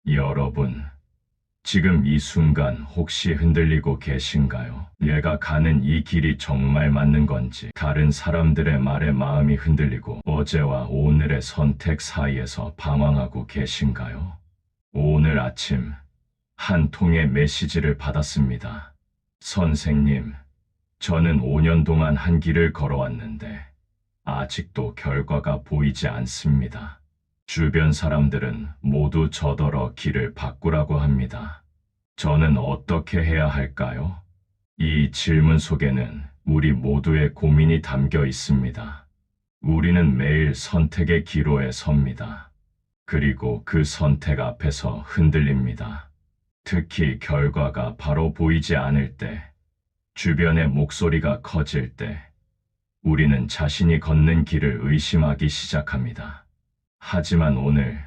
여러분, 지금 이 순간 혹시 흔들리고 계신가요? 내가 가는 이 길이 정말 맞는 건지, 다른 사람들의 말에 마음이 흔들리고 어제와 오늘의 선택 사이에서 방황하고 계신가요? 오늘 아침 한 통의 메시지를 받았습니다. 선생님, 저는 5년 동안 한 길을 걸어왔는데 아직도 결과가 보이지 않습니다. 주변 사람들은 모두 저더러 길을 바꾸라고 합니다. 저는 어떻게 해야 할까요? 이 질문 속에는 우리 모두의 고민이 담겨 있습니다. 우리는 매일 선택의 기로에 섭니다. 그리고 그 선택 앞에서 흔들립니다. 특히 결과가 바로 보이지 않을 때, 주변의 목소리가 커질 때, 우리는 자신이 걷는 길을 의심하기 시작합니다. 하지만 오늘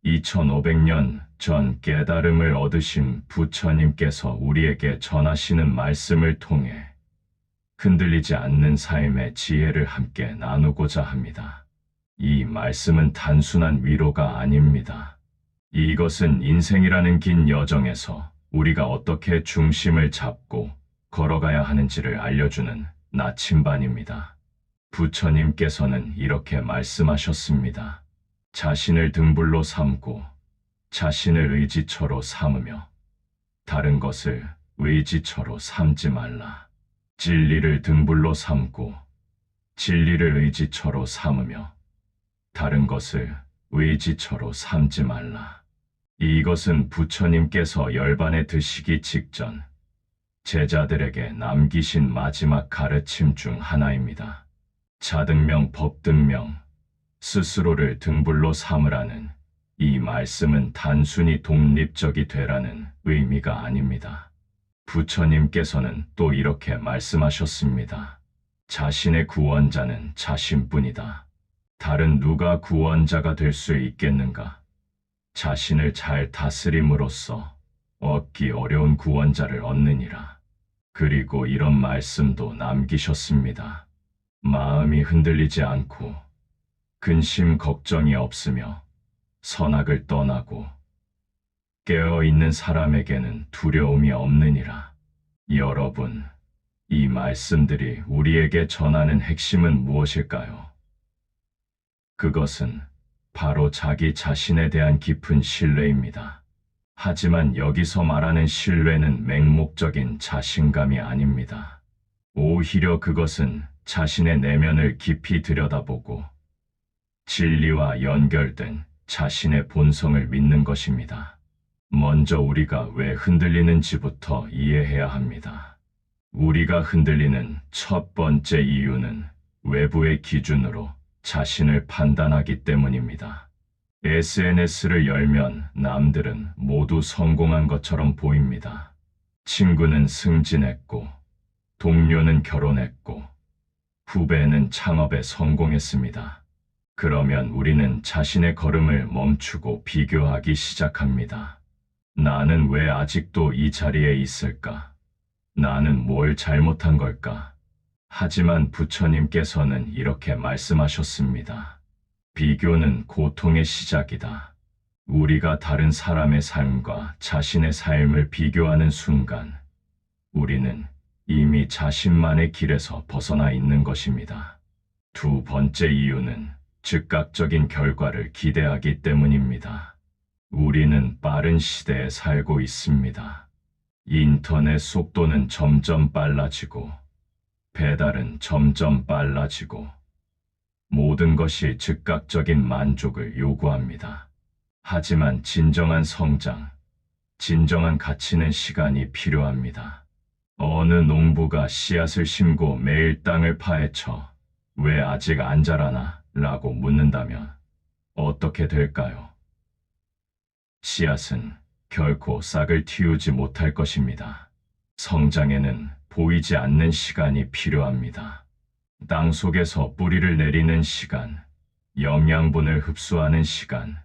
2500년 전 깨달음을 얻으신 부처님께서 우리에게 전하시는 말씀을 통해 흔들리지 않는 삶의 지혜를 함께 나누고자 합니다. 이 말씀은 단순한 위로가 아닙니다. 이것은 인생이라는 긴 여정에서 우리가 어떻게 중심을 잡고 걸어가야 하는지를 알려주는 나침반입니다. 부처님께서는 이렇게 말씀하셨습니다. 자신을 등불로 삼고 자신을 의지처로 삼으며 다른 것을 의지처로 삼지 말라. 진리를 등불로 삼고 진리를 의지처로 삼으며 다른 것을 의지처로 삼지 말라. 이것은 부처님께서 열반에 드시기 직전 제자들에게 남기신 마지막 가르침 중 하나입니다. 자등명 법등명, 스스로를 등불로 삼으라는 이 말씀은 단순히 독립적이 되라는 의미가 아닙니다. 부처님께서는 또 이렇게 말씀하셨습니다. 자신의 구원자는 자신뿐이다. 다른 누가 구원자가 될 수 있겠는가? 자신을 잘 다스림으로써 얻기 어려운 구원자를 얻느니라. 그리고 이런 말씀도 남기셨습니다. 마음이 흔들리지 않고 근심 걱정이 없으며 선악을 떠나고 깨어있는 사람에게는 두려움이 없느니라. 여러분, 이 말씀들이 우리에게 전하는 핵심은 무엇일까요? 그것은 바로 자기 자신에 대한 깊은 신뢰입니다. 하지만 여기서 말하는 신뢰는 맹목적인 자신감이 아닙니다. 오히려 그것은 자신의 내면을 깊이 들여다보고 진리와 연결된 자신의 본성을 믿는 것입니다. 먼저 우리가 왜 흔들리는지부터 이해해야 합니다. 우리가 흔들리는 첫 번째 이유는 외부의 기준으로 자신을 판단하기 때문입니다. SNS를 열면 남들은 모두 성공한 것처럼 보입니다. 친구는 승진했고, 동료는 결혼했고, 후배는 창업에 성공했습니다. 그러면 우리는 자신의 걸음을 멈추고 비교하기 시작합니다. 나는 왜 아직도 이 자리에 있을까? 나는 뭘 잘못한 걸까? 하지만 부처님께서는 이렇게 말씀하셨습니다. 비교는 고통의 시작이다. 우리가 다른 사람의 삶과 자신의 삶을 비교하는 순간, 우리는 이미 자신만의 길에서 벗어나 있는 것입니다. 두 번째 이유는 즉각적인 결과를 기대하기 때문입니다. 우리는 빠른 시대에 살고 있습니다. 인터넷 속도는 점점 빨라지고, 배달은 점점 빨라지고, 모든 것이 즉각적인 만족을 요구합니다. 하지만 진정한 성장, 진정한 가치는 시간이 필요합니다. 어느 농부가 씨앗을 심고 매일 땅을 파헤쳐 왜 아직 안 자라나? 라고 묻는다면 어떻게 될까요? 씨앗은 결코 싹을 틔우지 못할 것입니다. 성장에는 보이지 않는 시간이 필요합니다. 땅 속에서 뿌리를 내리는 시간, 영양분을 흡수하는 시간,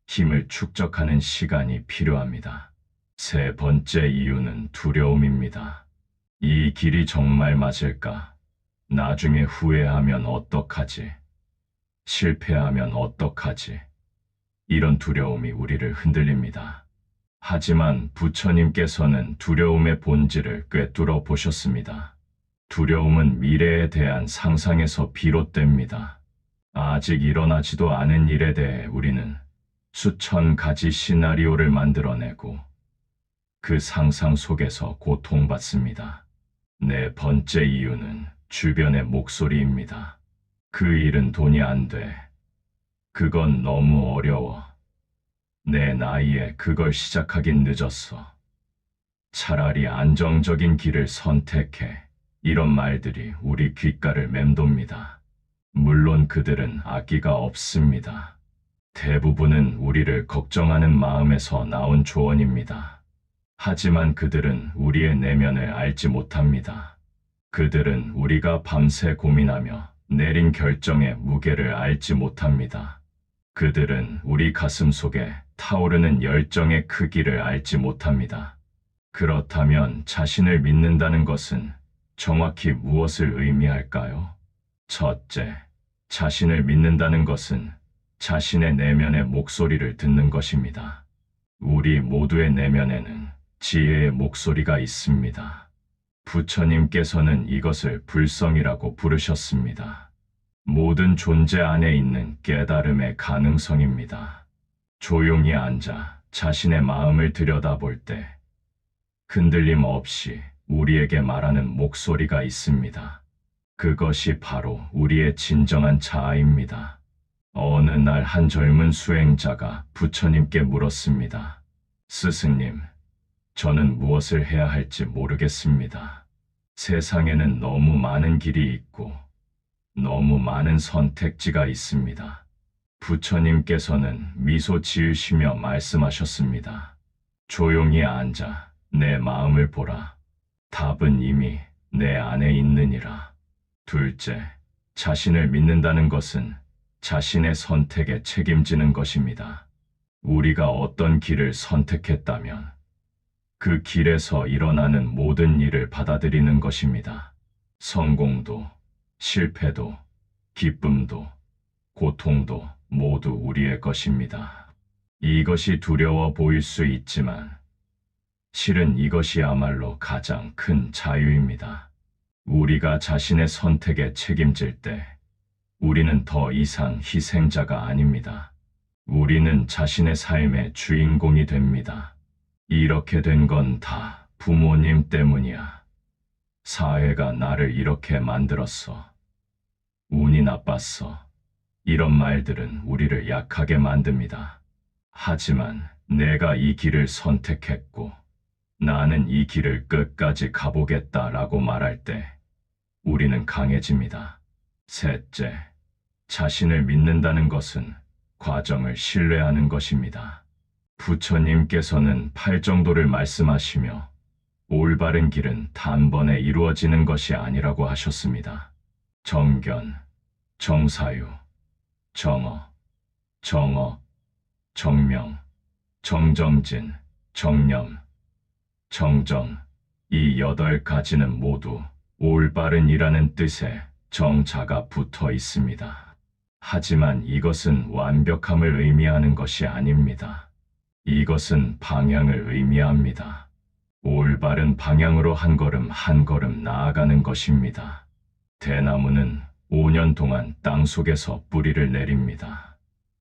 힘을 축적하는 시간이 필요합니다. 세 번째 이유는 두려움입니다. 이 길이 정말 맞을까? 나중에 후회하면 어떡하지? 실패하면 어떡하지? 이런 두려움이 우리를 흔들립니다. 하지만 부처님께서는 두려움의 본질을 꿰뚫어 보셨습니다. 두려움은 미래에 대한 상상에서 비롯됩니다. 아직 일어나지도 않은 일에 대해 우리는 수천 가지 시나리오를 만들어내고 그 상상 속에서 고통받습니다. 네 번째 이유는 주변의 목소리입니다. 그 일은 돈이 안 돼. 그건 너무 어려워. 내 나이에 그걸 시작하긴 늦었어. 차라리 안정적인 길을 선택해. 이런 말들이 우리 귓가를 맴돕니다. 물론 그들은 악의가 없습니다. 대부분은 우리를 걱정하는 마음에서 나온 조언입니다. 하지만 그들은 우리의 내면을 알지 못합니다. 그들은 우리가 밤새 고민하며 내린 결정의 무게를 알지 못합니다. 그들은 우리 가슴 속에 타오르는 열정의 크기를 알지 못합니다. 그렇다면 자신을 믿는다는 것은 정확히 무엇을 의미할까요? 첫째, 자신을 믿는다는 것은 자신의 내면의 목소리를 듣는 것입니다. 우리 모두의 내면에는 지혜의 목소리가 있습니다. 부처님께서는 이것을 불성이라고 부르셨습니다. 모든 존재 안에 있는 깨달음의 가능성입니다. 조용히 앉아 자신의 마음을 들여다볼 때 흔들림 없이 우리에게 말하는 목소리가 있습니다. 그것이 바로 우리의 진정한 자아입니다. 어느 날 한 젊은 수행자가 부처님께 물었습니다. 스승님, 저는 무엇을 해야 할지 모르겠습니다. 세상에는 너무 많은 길이 있고 너무 많은 선택지가 있습니다. 부처님께서는 미소 지으시며 말씀하셨습니다. 조용히 앉아 내 마음을 보라. 답은 이미 내 안에 있느니라. 둘째, 자신을 믿는다는 것은 자신의 선택에 책임지는 것입니다. 우리가 어떤 길을 선택했다면 그 길에서 일어나는 모든 일을 받아들이는 것입니다. 성공도, 실패도, 기쁨도, 고통도 모두 우리의 것입니다. 이것이 두려워 보일 수 있지만 실은 이것이야말로 가장 큰 자유입니다. 우리가 자신의 선택에 책임질 때 우리는 더 이상 희생자가 아닙니다. 우리는 자신의 삶의 주인공이 됩니다. 이렇게 된 건 다 부모님 때문이야. 사회가 나를 이렇게 만들었어. 운이 나빴어. 이런 말들은 우리를 약하게 만듭니다. 하지만 내가 이 길을 선택했고 나는 이 길을 끝까지 가보겠다라고 말할 때 우리는 강해집니다. 셋째, 자신을 믿는다는 것은 과정을 신뢰하는 것입니다. 부처님께서는 팔정도를 말씀하시며 올바른 길은 단번에 이루어지는 것이 아니라고 하셨습니다. 정견, 정사유, 정어, 정업, 정명, 정정진, 정념, 정정, 이 8가지는 모두 올바른이라는 뜻의 정자가 붙어 있습니다. 하지만 이것은 완벽함을 의미하는 것이 아닙니다. 이것은 방향을 의미합니다. 올바른 방향으로 한 걸음 한 걸음 나아가는 것입니다. 대나무는 5년 동안 땅 속에서 뿌리를 내립니다.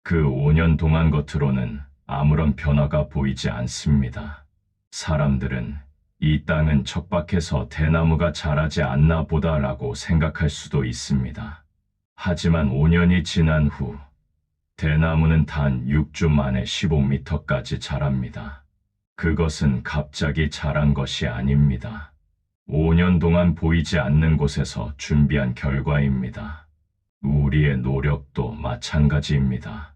그 5년 동안 겉으로는 아무런 변화가 보이지 않습니다. 사람들은 이 땅은 척박해서 대나무가 자라지 않나 보다라고 생각할 수도 있습니다. 하지만 5년이 지난 후 대나무는 단 6주 만에 15m까지 자랍니다. 그것은 갑자기 자란 것이 아닙니다. 5년 동안 보이지 않는 곳에서 준비한 결과입니다. 우리의 노력도 마찬가지입니다.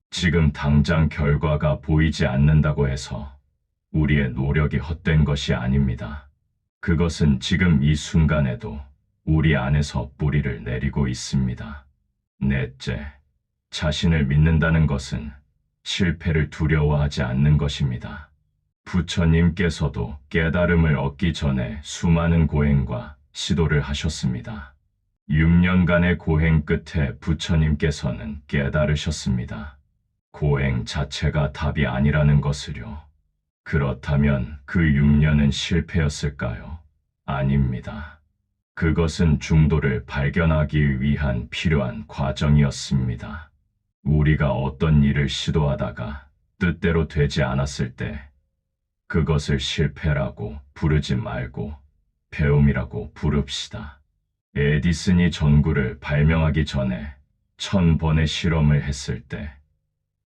지금 당장 결과가 보이지 않는다고 해서 우리의 노력이 헛된 것이 아닙니다. 그것은 지금 이 순간에도 우리 안에서 뿌리를 내리고 있습니다. 넷째, 자신을 믿는다는 것은 실패를 두려워하지 않는 것입니다. 부처님께서도 깨달음을 얻기 전에 수많은 고행과 시도를 하셨습니다. 6년간의 고행 끝에 부처님께서는 깨달으셨습니다. 고행 자체가 답이 아니라는 것을요. 그렇다면 그 6년은 실패였을까요? 아닙니다. 그것은 중도를 발견하기 위한 필요한 과정이었습니다. 우리가 어떤 일을 시도하다가 뜻대로 되지 않았을 때 그것을 실패라고 부르지 말고 배움이라고 부릅시다. 에디슨이 전구를 발명하기 전에 1000번의 실험을 했을 때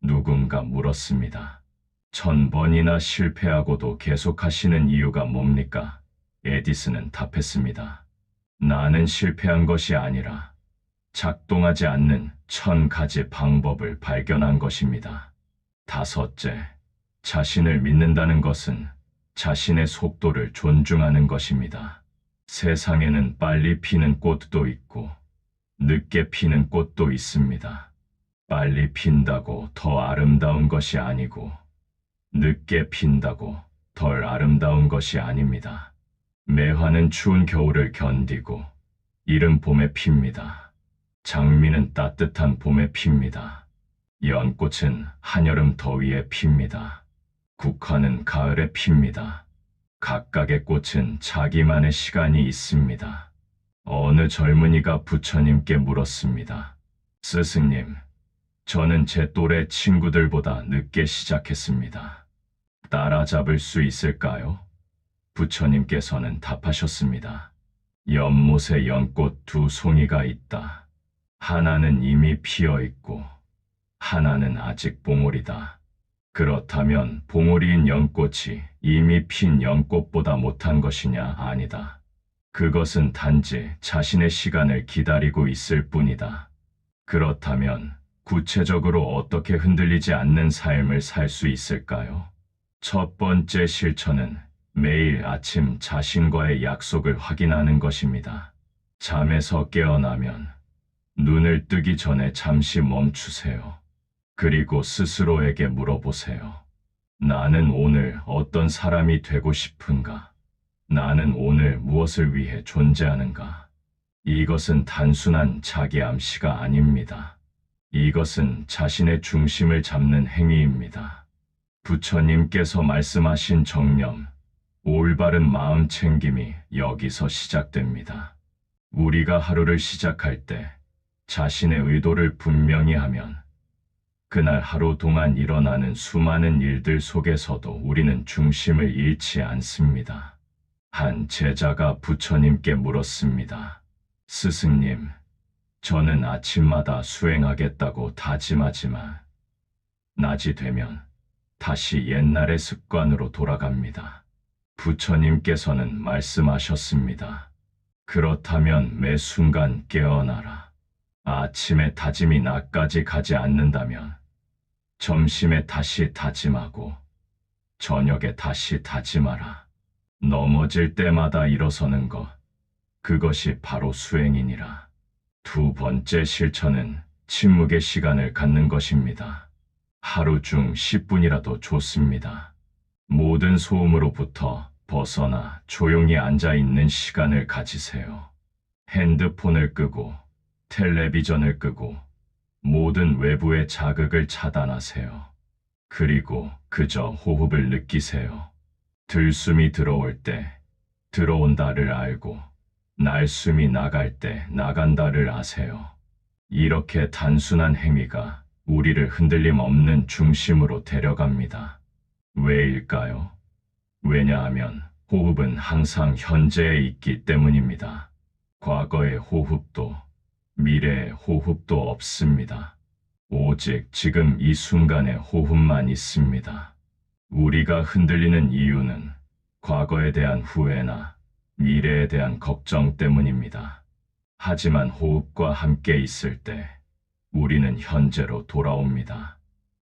누군가 물었습니다. 1000번이나 실패하고도 계속하시는 이유가 뭡니까? 에디슨은 답했습니다. 나는 실패한 것이 아니라 작동하지 않는 1000가지 방법을 발견한 것입니다. 다섯째, 자신을 믿는다는 것은 자신의 속도를 존중하는 것입니다. 세상에는 빨리 피는 꽃도 있고 늦게 피는 꽃도 있습니다. 빨리 핀다고 더 아름다운 것이 아니고 늦게 핀다고 덜 아름다운 것이 아닙니다. 매화는 추운 겨울을 견디고 이른 봄에 핍니다. 장미는 따뜻한 봄에 핍니다. 연꽃은 한여름 더위에 핍니다. 국화는 가을에 핍니다. 각각의 꽃은 자기만의 시간이 있습니다. 어느 젊은이가 부처님께 물었습니다. 스승님, 저는 제 또래 친구들보다 늦게 시작했습니다. 따라잡을 수 있을까요? 부처님께서는 답하셨습니다. 연못에 연꽃 2송이가 있다. 하나는 이미 피어 있고 하나는 아직 봉오리다. 그렇다면 봉오리인 연꽃이 이미 핀 연꽃보다 못한 것이냐? 아니다. 그것은 단지 자신의 시간을 기다리고 있을 뿐이다. 그렇다면 구체적으로 어떻게 흔들리지 않는 삶을 살 수 있을까요? 첫 번째 실천은 매일 아침 자신과의 약속을 확인하는 것입니다. 잠에서 깨어나면 눈을 뜨기 전에 잠시 멈추세요. 그리고 스스로에게 물어보세요. 나는 오늘 어떤 사람이 되고 싶은가? 나는 오늘 무엇을 위해 존재하는가? 이것은 단순한 자기 암시가 아닙니다. 이것은 자신의 중심을 잡는 행위입니다. 부처님께서 말씀하신 정념, 올바른 마음 챙김이 여기서 시작됩니다. 우리가 하루를 시작할 때 자신의 의도를 분명히 하면 그날 하루 동안 일어나는 수많은 일들 속에서도 우리는 중심을 잃지 않습니다. 한 제자가 부처님께 물었습니다. 스승님, 저는 아침마다 수행하겠다고 다짐하지만 낮이 되면 다시 옛날의 습관으로 돌아갑니다. 부처님께서는 말씀하셨습니다. 그렇다면 매 순간 깨어나라. 아침에 다짐이 낮까지 가지 않는다면 점심에 다시 다짐하고 저녁에 다시 다짐하라. 넘어질 때마다 일어서는 것, 그것이 바로 수행이니라. 두 번째 실천은 침묵의 시간을 갖는 것입니다. 하루 중 10분이라도 좋습니다. 모든 소음으로부터 벗어나 조용히 앉아 있는 시간을 가지세요. 핸드폰을 끄고 텔레비전을 끄고 모든 외부의 자극을 차단하세요. 그리고 그저 호흡을 느끼세요. 들숨이 들어올 때 들어온다를 알고 날숨이 나갈 때 나간다를 아세요. 이렇게 단순한 행위가 우리를 흔들림 없는 중심으로 데려갑니다. 왜일까요? 왜냐하면 호흡은 항상 현재에 있기 때문입니다. 과거의 호흡도 미래의 호흡도 없습니다. 오직 지금 이 순간의 호흡만 있습니다. 우리가 흔들리는 이유는 과거에 대한 후회나 미래에 대한 걱정 때문입니다. 하지만 호흡과 함께 있을 때 우리는 현재로 돌아옵니다.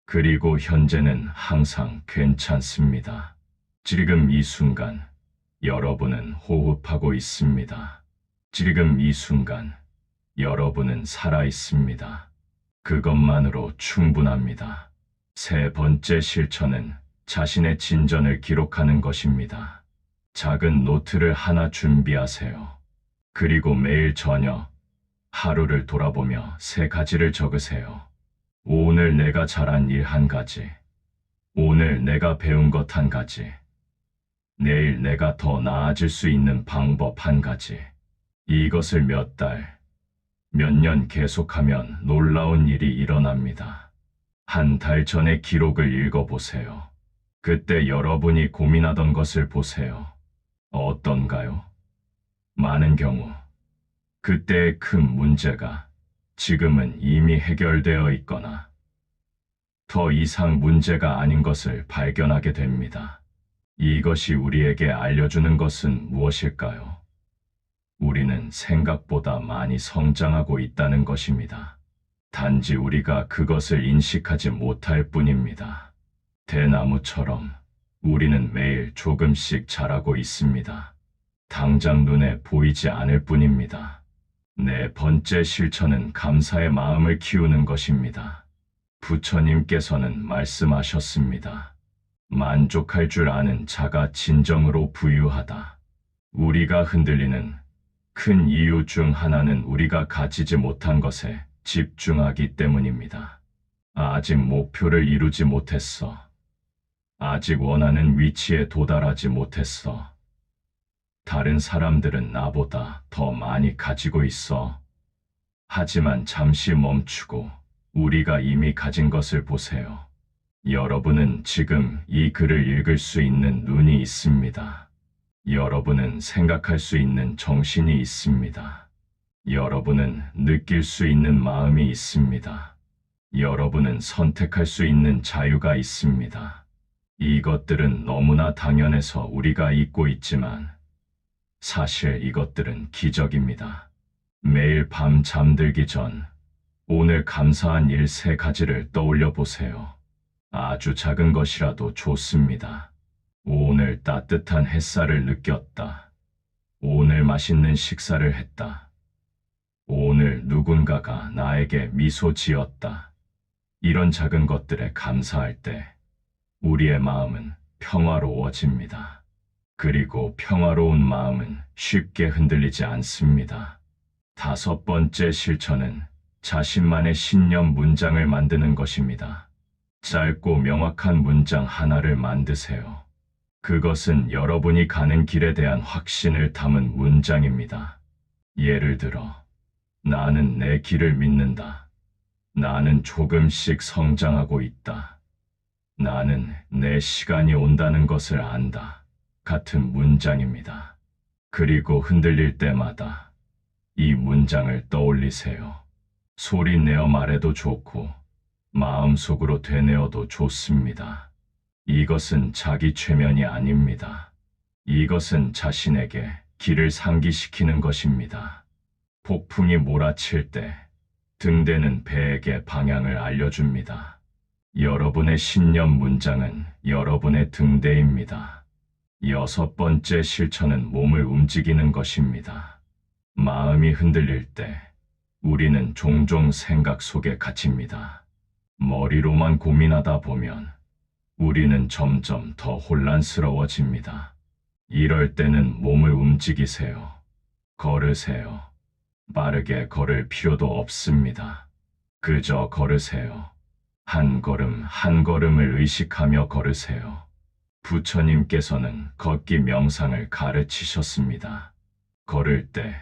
그리고 현재는 항상 괜찮습니다. 지금 이 순간 여러분은 호흡하고 있습니다. 지금 이 순간 여러분은 살아 있습니다. 그것만으로 충분합니다. 세 번째 실천은 자신의 진전을 기록하는 것입니다. 작은 노트를 하나 준비하세요. 그리고 매일 저녁 하루를 돌아보며 3가지를 적으세요. 오늘 내가 잘한 일 한 가지, 오늘 내가 배운 것 한 가지, 내일 내가 더 나아질 수 있는 방법 한 가지. 이것을 몇 달, 몇 년 계속하면 놀라운 일이 일어납니다. 한 달 전의 기록을 읽어보세요. 그때 여러분이 고민하던 것을 보세요. 어떤가요? 많은 경우, 그때의 큰 문제가 지금은 이미 해결되어 있거나 더 이상 문제가 아닌 것을 발견하게 됩니다. 이것이 우리에게 알려주는 것은 무엇일까요? 우리는 생각보다 많이 성장하고 있다는 것입니다. 단지 우리가 그것을 인식하지 못할 뿐입니다. 대나무처럼 우리는 매일 조금씩 자라고 있습니다. 당장 눈에 보이지 않을 뿐입니다. 네 번째 실천은 감사의 마음을 키우는 것입니다. 부처님께서는 말씀하셨습니다. 만족할 줄 아는 자가 진정으로 부유하다. 우리가 흔들리는 큰 이유 중 하나는 우리가 가지지 못한 것에 집중하기 때문입니다. 아직 목표를 이루지 못했어. 아직 원하는 위치에 도달하지 못했어. 다른 사람들은 나보다 더 많이 가지고 있어. 하지만 잠시 멈추고 우리가 이미 가진 것을 보세요. 여러분은 지금 이 글을 읽을 수 있는 눈이 있습니다. 여러분은 생각할 수 있는 정신이 있습니다. 여러분은 느낄 수 있는 마음이 있습니다. 여러분은 선택할 수 있는 자유가 있습니다. 이것들은 너무나 당연해서 우리가 잊고 있지만 사실 이것들은 기적입니다. 매일 밤 잠들기 전 오늘 감사한 일 3가지를 떠올려 보세요. 아주 작은 것이라도 좋습니다. 오늘 따뜻한 햇살을 느꼈다. 오늘 맛있는 식사를 했다. 오늘 누군가가 나에게 미소 지었다. 이런 작은 것들에 감사할 때 우리의 마음은 평화로워집니다. 그리고 평화로운 마음은 쉽게 흔들리지 않습니다. 5번째 실천은 자신만의 신념 문장을 만드는 것입니다. 짧고 명확한 문장 하나를 만드세요. 그것은 여러분이 가는 길에 대한 확신을 담은 문장입니다. 예를 들어, 나는 내 길을 믿는다. 나는 조금씩 성장하고 있다. 나는 내 시간이 온다는 것을 안다. 같은 문장입니다. 그리고 흔들릴 때마다 이 문장을 떠올리세요. 소리 내어 말해도 좋고 마음속으로 되뇌어도 좋습니다. 이것은 자기 최면이 아닙니다. 이것은 자신에게 길을 상기시키는 것입니다. 폭풍이 몰아칠 때 등대는 배에게 방향을 알려줍니다. 여러분의 신념 문장은 여러분의 등대입니다. 6번째 실천은 몸을 움직이는 것입니다. 마음이 흔들릴 때 우리는 종종 생각 속에 갇힙니다. 머리로만 고민하다 보면 우리는 점점 더 혼란스러워집니다. 이럴 때는 몸을 움직이세요. 걸으세요. 빠르게 걸을 필요도 없습니다. 그저 걸으세요. 한 걸음 한 걸음을 의식하며 걸으세요. 부처님께서는 걷기 명상을 가르치셨습니다. 걸을 때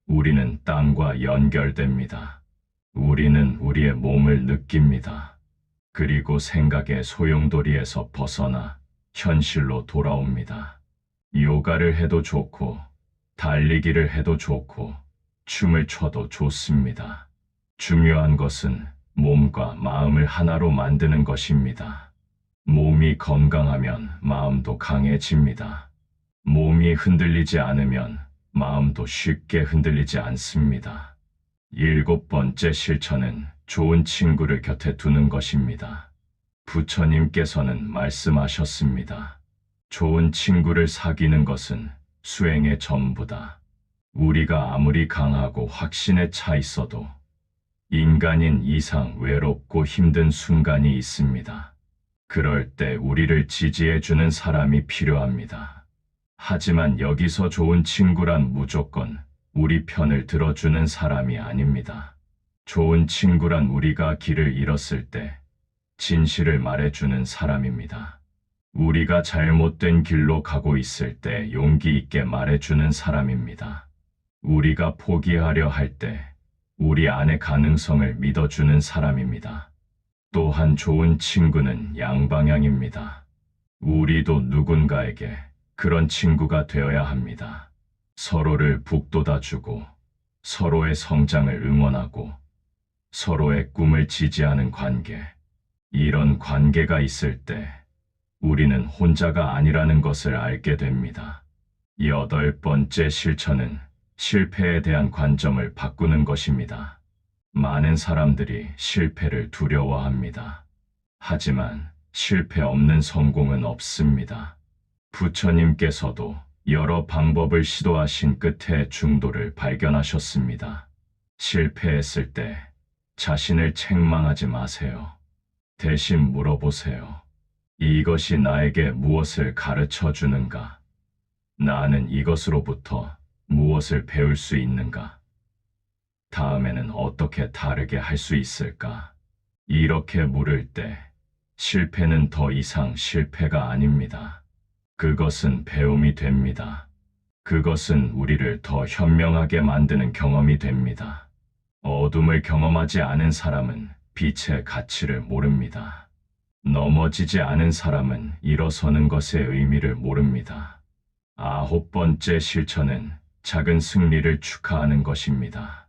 우리는 땅과 연결됩니다. 우리는 우리의 몸을 느낍니다. 그리고 생각의 소용돌이에서 벗어나 현실로 돌아옵니다. 요가를 해도 좋고, 달리기를 해도 좋고, 춤을 춰도 좋습니다. 중요한 것은 몸과 마음을 하나로 만드는 것입니다. 몸이 건강하면 마음도 강해집니다. 몸이 흔들리지 않으면 마음도 쉽게 흔들리지 않습니다. 7번째 실천은 좋은 친구를 곁에 두는 것입니다. 부처님께서는 말씀하셨습니다. 좋은 친구를 사귀는 것은 수행의 전부다. 우리가 아무리 강하고 확신에 차 있어도 인간인 이상 외롭고 힘든 순간이 있습니다. 그럴 때 우리를 지지해주는 사람이 필요합니다. 하지만 여기서 좋은 친구란 무조건 우리 편을 들어주는 사람이 아닙니다. 좋은 친구란 우리가 길을 잃었을 때 진실을 말해주는 사람입니다. 우리가 잘못된 길로 가고 있을 때 용기 있게 말해주는 사람입니다. 우리가 포기하려 할 때 우리 안의 가능성을 믿어주는 사람입니다. 또한 좋은 친구는 양방향입니다. 우리도 누군가에게 그런 친구가 되어야 합니다. 서로를 북돋아주고 서로의 성장을 응원하고 서로의 꿈을 지지하는 관계. 이런 관계가 있을 때 우리는 혼자가 아니라는 것을 알게 됩니다. 8번째 실천은 실패에 대한 관점을 바꾸는 것입니다. 많은 사람들이 실패를 두려워합니다. 하지만 실패 없는 성공은 없습니다. 부처님께서도 여러 방법을 시도하신 끝에 중도를 발견하셨습니다. 실패했을 때 자신을 책망하지 마세요. 대신 물어보세요. 이것이 나에게 무엇을 가르쳐 주는가? 나는 이것으로부터 무엇을 배울 수 있는가? 다음에는 어떻게 다르게 할 수 있을까? 이렇게 물을 때 실패는 더 이상 실패가 아닙니다. 그것은 배움이 됩니다. 그것은 우리를 더 현명하게 만드는 경험이 됩니다. 어둠을 경험하지 않은 사람은 빛의 가치를 모릅니다. 넘어지지 않은 사람은 일어서는 것의 의미를 모릅니다. 9번째 실천은 작은 승리를 축하하는 것입니다.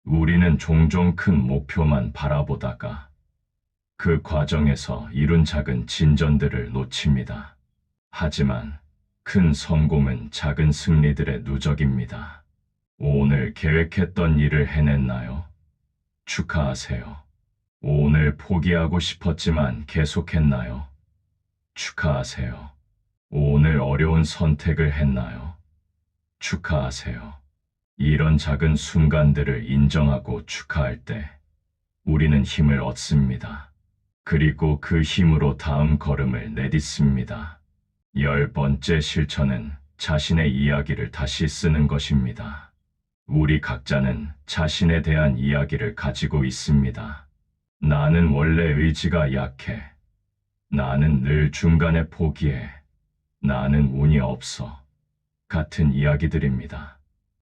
우리는 종종 큰 목표만 바라보다가 그 과정에서 이룬 작은 진전들을 놓칩니다. 하지만 큰 성공은 작은 승리들의 누적입니다. 오늘 계획했던 일을 해냈나요? 축하하세요. 오늘 포기하고 싶었지만 계속했나요? 축하하세요. 오늘 어려운 선택을 했나요? 축하하세요. 이런 작은 순간들을 인정하고 축하할 때 우리는 힘을 얻습니다. 그리고 그 힘으로 다음 걸음을 내딛습니다. 10번째 실천은 자신의 이야기를 다시 쓰는 것입니다. 우리 각자는 자신에 대한 이야기를 가지고 있습니다. 나는 원래 의지가 약해. 나는 늘 중간에 포기해. 나는 운이 없어. 같은 이야기들입니다.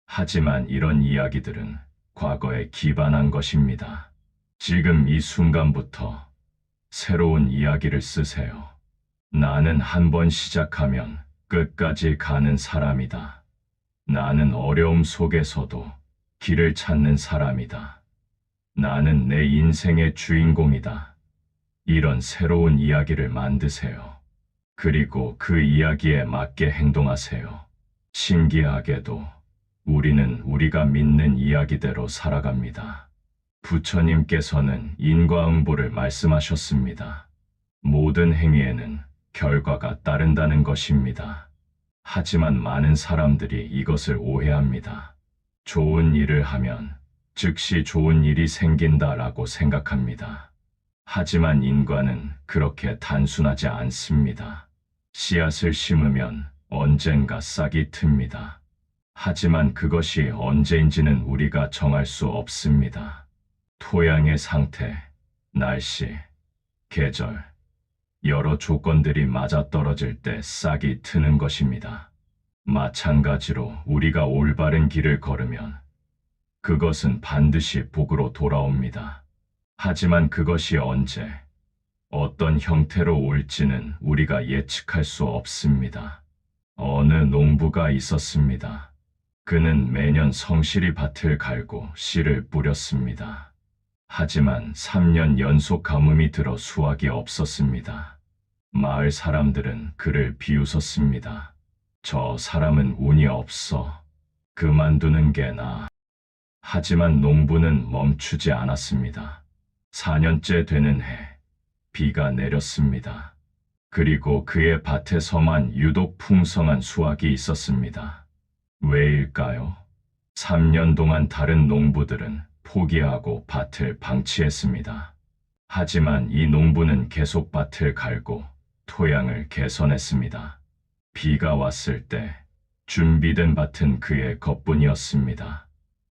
하지만 이런 이야기들은 과거에 기반한 것입니다. 지금 이 순간부터 새로운 이야기를 쓰세요. 나는 한 번 시작하면 끝까지 가는 사람이다. 나는 어려움 속에서도 길을 찾는 사람이다. 나는 내 인생의 주인공이다. 이런 새로운 이야기를 만드세요. 그리고 그 이야기에 맞게 행동하세요. 신기하게도 우리는 우리가 믿는 이야기대로 살아갑니다. 부처님께서는 인과응보를 말씀하셨습니다. 모든 행위에는 결과가 따른다는 것입니다. 하지만 많은 사람들이 이것을 오해합니다. 좋은 일을 하면 즉시 좋은 일이 생긴다라고 생각합니다. 하지만 인과는 그렇게 단순하지 않습니다. 씨앗을 심으면 언젠가 싹이 틉니다. 하지만 그것이 언제인지는 우리가 정할 수 없습니다. 토양의 상태, 날씨, 계절, 여러 조건들이 맞아떨어질 때 싹이 트는 것입니다. 마찬가지로 우리가 올바른 길을 걸으면 그것은 반드시 복으로 돌아옵니다. 하지만 그것이 언제, 어떤 형태로 올지는 우리가 예측할 수 없습니다. 어느 농부가 있었습니다. 그는 매년 성실히 밭을 갈고 씨를 뿌렸습니다. 하지만 3년 연속 가뭄이 들어 수확이 없었습니다. 마을 사람들은 그를 비웃었습니다. 저 사람은 운이 없어. 그만두는 게 나아. 하지만 농부는 멈추지 않았습니다. 4년째 되는 해, 비가 내렸습니다. 그리고 그의 밭에서만 유독 풍성한 수확이 있었습니다. 왜일까요? 3년 동안 다른 농부들은 포기하고 밭을 방치했습니다. 하지만 이 농부는 계속 밭을 갈고 토양을 개선했습니다. 비가 왔을 때 준비된 밭은 그의 것뿐이었습니다.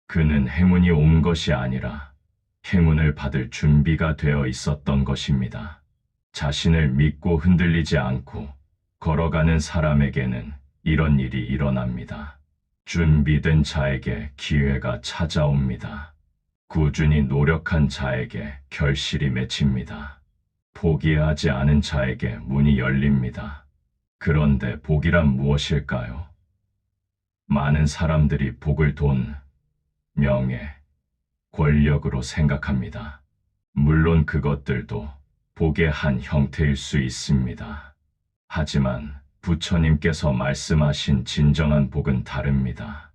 그는 행운이 온 것이 아니라 행운을 받을 준비가 되어 있었던 것입니다. 자신을 믿고 흔들리지 않고 걸어가는 사람에게는 이런 일이 일어납니다. 준비된 자에게 기회가 찾아옵니다. 꾸준히 노력한 자에게 결실이 맺힙니다. 포기하지 않은 자에게 문이 열립니다. 그런데 복이란 무엇일까요? 많은 사람들이 복을 돈, 명예, 권력으로 생각합니다. 물론 그것들도 복의 한 형태일 수 있습니다. 하지만 부처님께서 말씀하신 진정한 복은 다릅니다.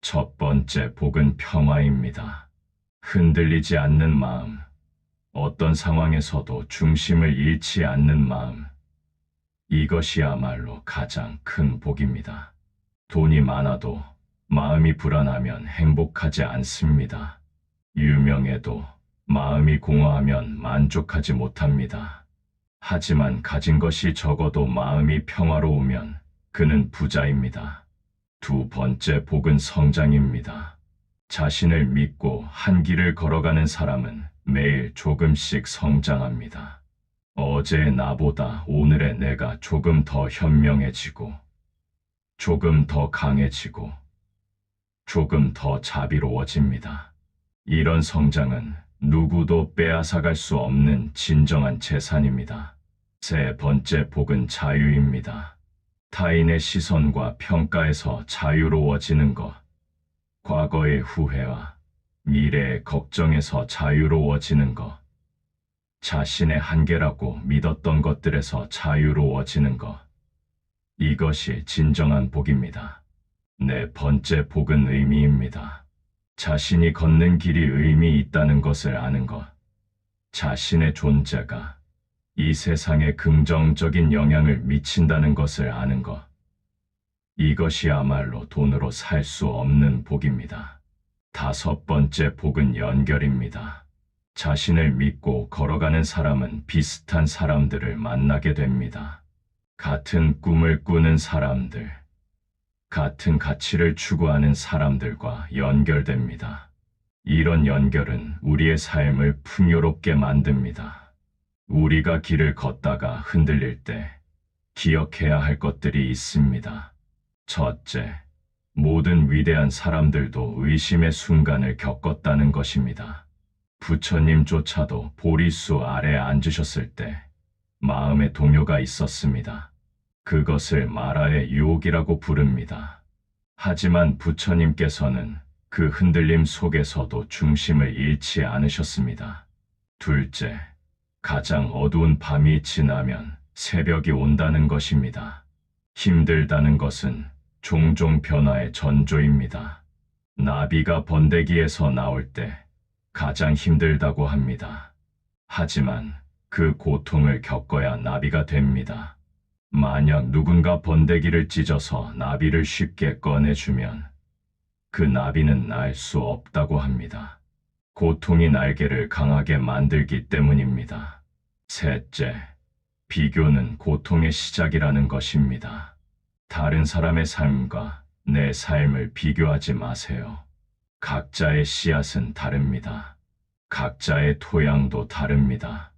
첫 번째 복은 평화입니다. 흔들리지 않는 마음, 어떤 상황에서도 중심을 잃지 않는 마음, 이것이야말로 가장 큰 복입니다. 돈이 많아도 마음이 불안하면 행복하지 않습니다. 유명해도 마음이 공허하면 만족하지 못합니다. 하지만 가진 것이 적어도 마음이 평화로우면 그는 부자입니다. 두 번째 복은 성장입니다. 자신을 믿고 한 길을 걸어가는 사람은 매일 조금씩 성장합니다. 어제의 나보다 오늘의 내가 조금 더 현명해지고, 조금 더 강해지고, 조금 더 자비로워집니다. 이런 성장은 누구도 빼앗아갈 수 없는 진정한 재산입니다. 세 번째 복은 자유입니다. 타인의 시선과 평가에서 자유로워지는 것, 과거의 후회와 미래의 걱정에서 자유로워지는 것, 자신의 한계라고 믿었던 것들에서 자유로워지는 것, 이것이 진정한 복입니다. 네 번째 복은 의미입니다. 자신이 걷는 길이 의미 있다는 것을 아는 것, 자신의 존재가 이 세상에 긍정적인 영향을 미친다는 것을 아는 것, 이것이야말로 돈으로 살 수 없는 복입니다. 다섯 번째 복은 연결입니다. 자신을 믿고 걸어가는 사람은 비슷한 사람들을 만나게 됩니다. 같은 꿈을 꾸는 사람들, 같은 가치를 추구하는 사람들과 연결됩니다. 이런 연결은 우리의 삶을 풍요롭게 만듭니다. 우리가 길을 걷다가 흔들릴 때 기억해야 할 것들이 있습니다. 첫째, 모든 위대한 사람들도 의심의 순간을 겪었다는 것입니다. 부처님조차도 보리수 아래 앉으셨을 때 마음의 동요가 있었습니다. 그것을 마라의 유혹이라고 부릅니다. 하지만 부처님께서는 그 흔들림 속에서도 중심을 잃지 않으셨습니다. 둘째, 가장 어두운 밤이 지나면 새벽이 온다는 것입니다. 힘들다는 것은 종종 변화의 전조입니다. 나비가 번데기에서 나올 때 가장 힘들다고 합니다. 하지만 그 고통을 겪어야 나비가 됩니다. 만약 누군가 번데기를 찢어서 나비를 쉽게 꺼내주면 그 나비는 날 수 없다고 합니다. 고통이 날개를 강하게 만들기 때문입니다. 셋째, 비교는 고통의 시작이라는 것입니다. 다른 사람의 삶과 내 삶을 비교하지 마세요. 각자의 씨앗은 다릅니다. 각자의 토양도 다릅니다.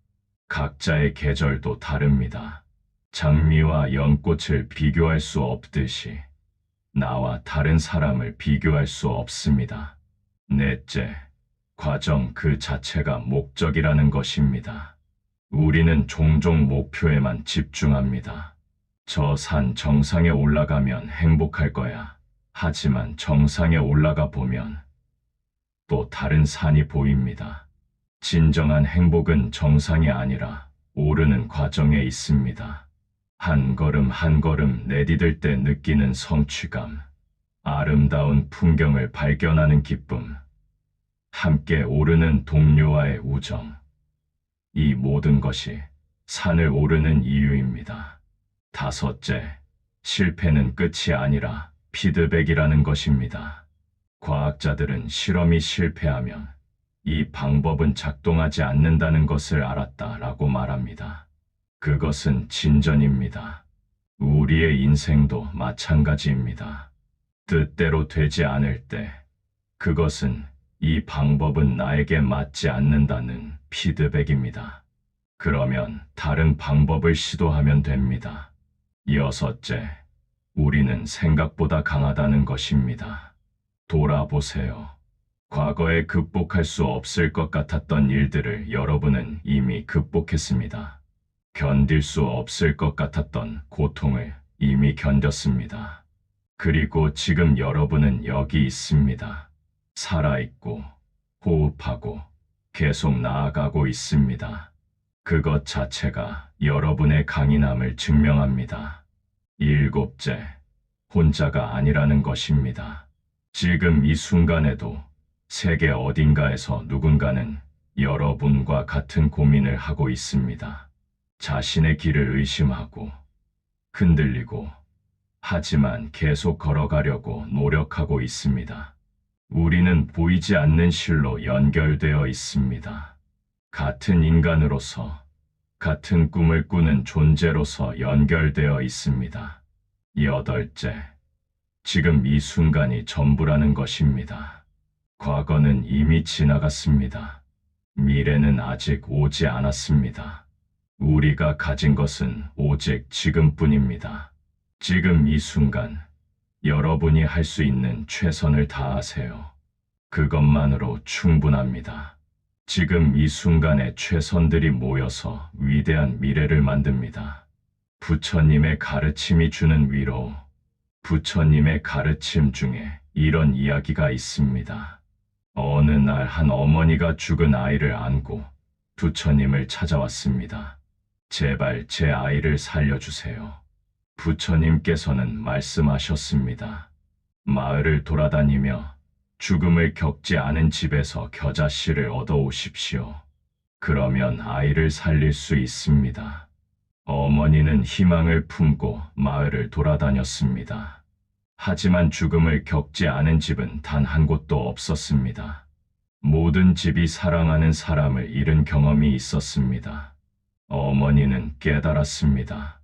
각자의 계절도 다릅니다. 장미와 연꽃을 비교할 수 없듯이 나와 다른 사람을 비교할 수 없습니다. 넷째, 과정 그 자체가 목적이라는 것입니다. 우리는 종종 목표에만 집중합니다. 저 산 정상에 올라가면 행복할 거야. 하지만 정상에 올라가 보면 또 다른 산이 보입니다. 진정한 행복은 정상이 아니라 오르는 과정에 있습니다. 한 걸음 한 걸음 내디딜 때 느끼는 성취감, 아름다운 풍경을 발견하는 기쁨, 함께 오르는 동료와의 우정, 이 모든 것이 산을 오르는 이유입니다. 다섯째, 실패는 끝이 아니라 피드백이라는 것입니다. 과학자들은 실험이 실패하면 이 방법은 작동하지 않는다는 것을 알았다라고 말합니다. 그것은 진전입니다. 우리의 인생도 마찬가지입니다. 뜻대로 되지 않을 때 그것은 이 방법은 나에게 맞지 않는다는 피드백입니다. 그러면 다른 방법을 시도하면 됩니다. 여섯째, 우리는 생각보다 강하다는 것입니다. 돌아보세요. 과거에 극복할 수 없을 것 같았던 일들을 여러분은 이미 극복했습니다. 견딜 수 없을 것 같았던 고통을 이미 견뎠습니다. 그리고 지금 여러분은 여기 있습니다. 살아있고, 호흡하고, 계속 나아가고 있습니다. 그것 자체가 여러분의 강인함을 증명합니다. 일곱째, 혼자가 아니라는 것입니다. 지금 이 순간에도 세계 어딘가에서 누군가는 여러분과 같은 고민을 하고 있습니다. 자신의 길을 의심하고, 흔들리고, 하지만 계속 걸어가려고 노력하고 있습니다. 우리는 보이지 않는 실로 연결되어 있습니다. 같은 인간으로서, 같은 꿈을 꾸는 존재로서 연결되어 있습니다. 여덟째, 지금 이 순간이 전부라는 것입니다. 과거는 이미 지나갔습니다. 미래는 아직 오지 않았습니다. 우리가 가진 것은 오직 지금뿐입니다. 지금 이 순간, 여러분이 할 수 있는 최선을 다하세요. 그것만으로 충분합니다. 지금 이 순간에 최선들이 모여서 위대한 미래를 만듭니다. 부처님의 가르침이 주는 위로, 부처님의 가르침 중에 이런 이야기가 있습니다. 어느 날 한 어머니가 죽은 아이를 안고 부처님을 찾아왔습니다. 제발 제 아이를 살려주세요. 부처님께서는 말씀하셨습니다. 마을을 돌아다니며 죽음을 겪지 않은 집에서 겨자씨를 얻어오십시오. 그러면 아이를 살릴 수 있습니다. 어머니는 희망을 품고 마을을 돌아다녔습니다. 하지만 죽음을 겪지 않은 집은 단 한 곳도 없었습니다. 모든 집이 사랑하는 사람을 잃은 경험이 있었습니다. 어머니는 깨달았습니다.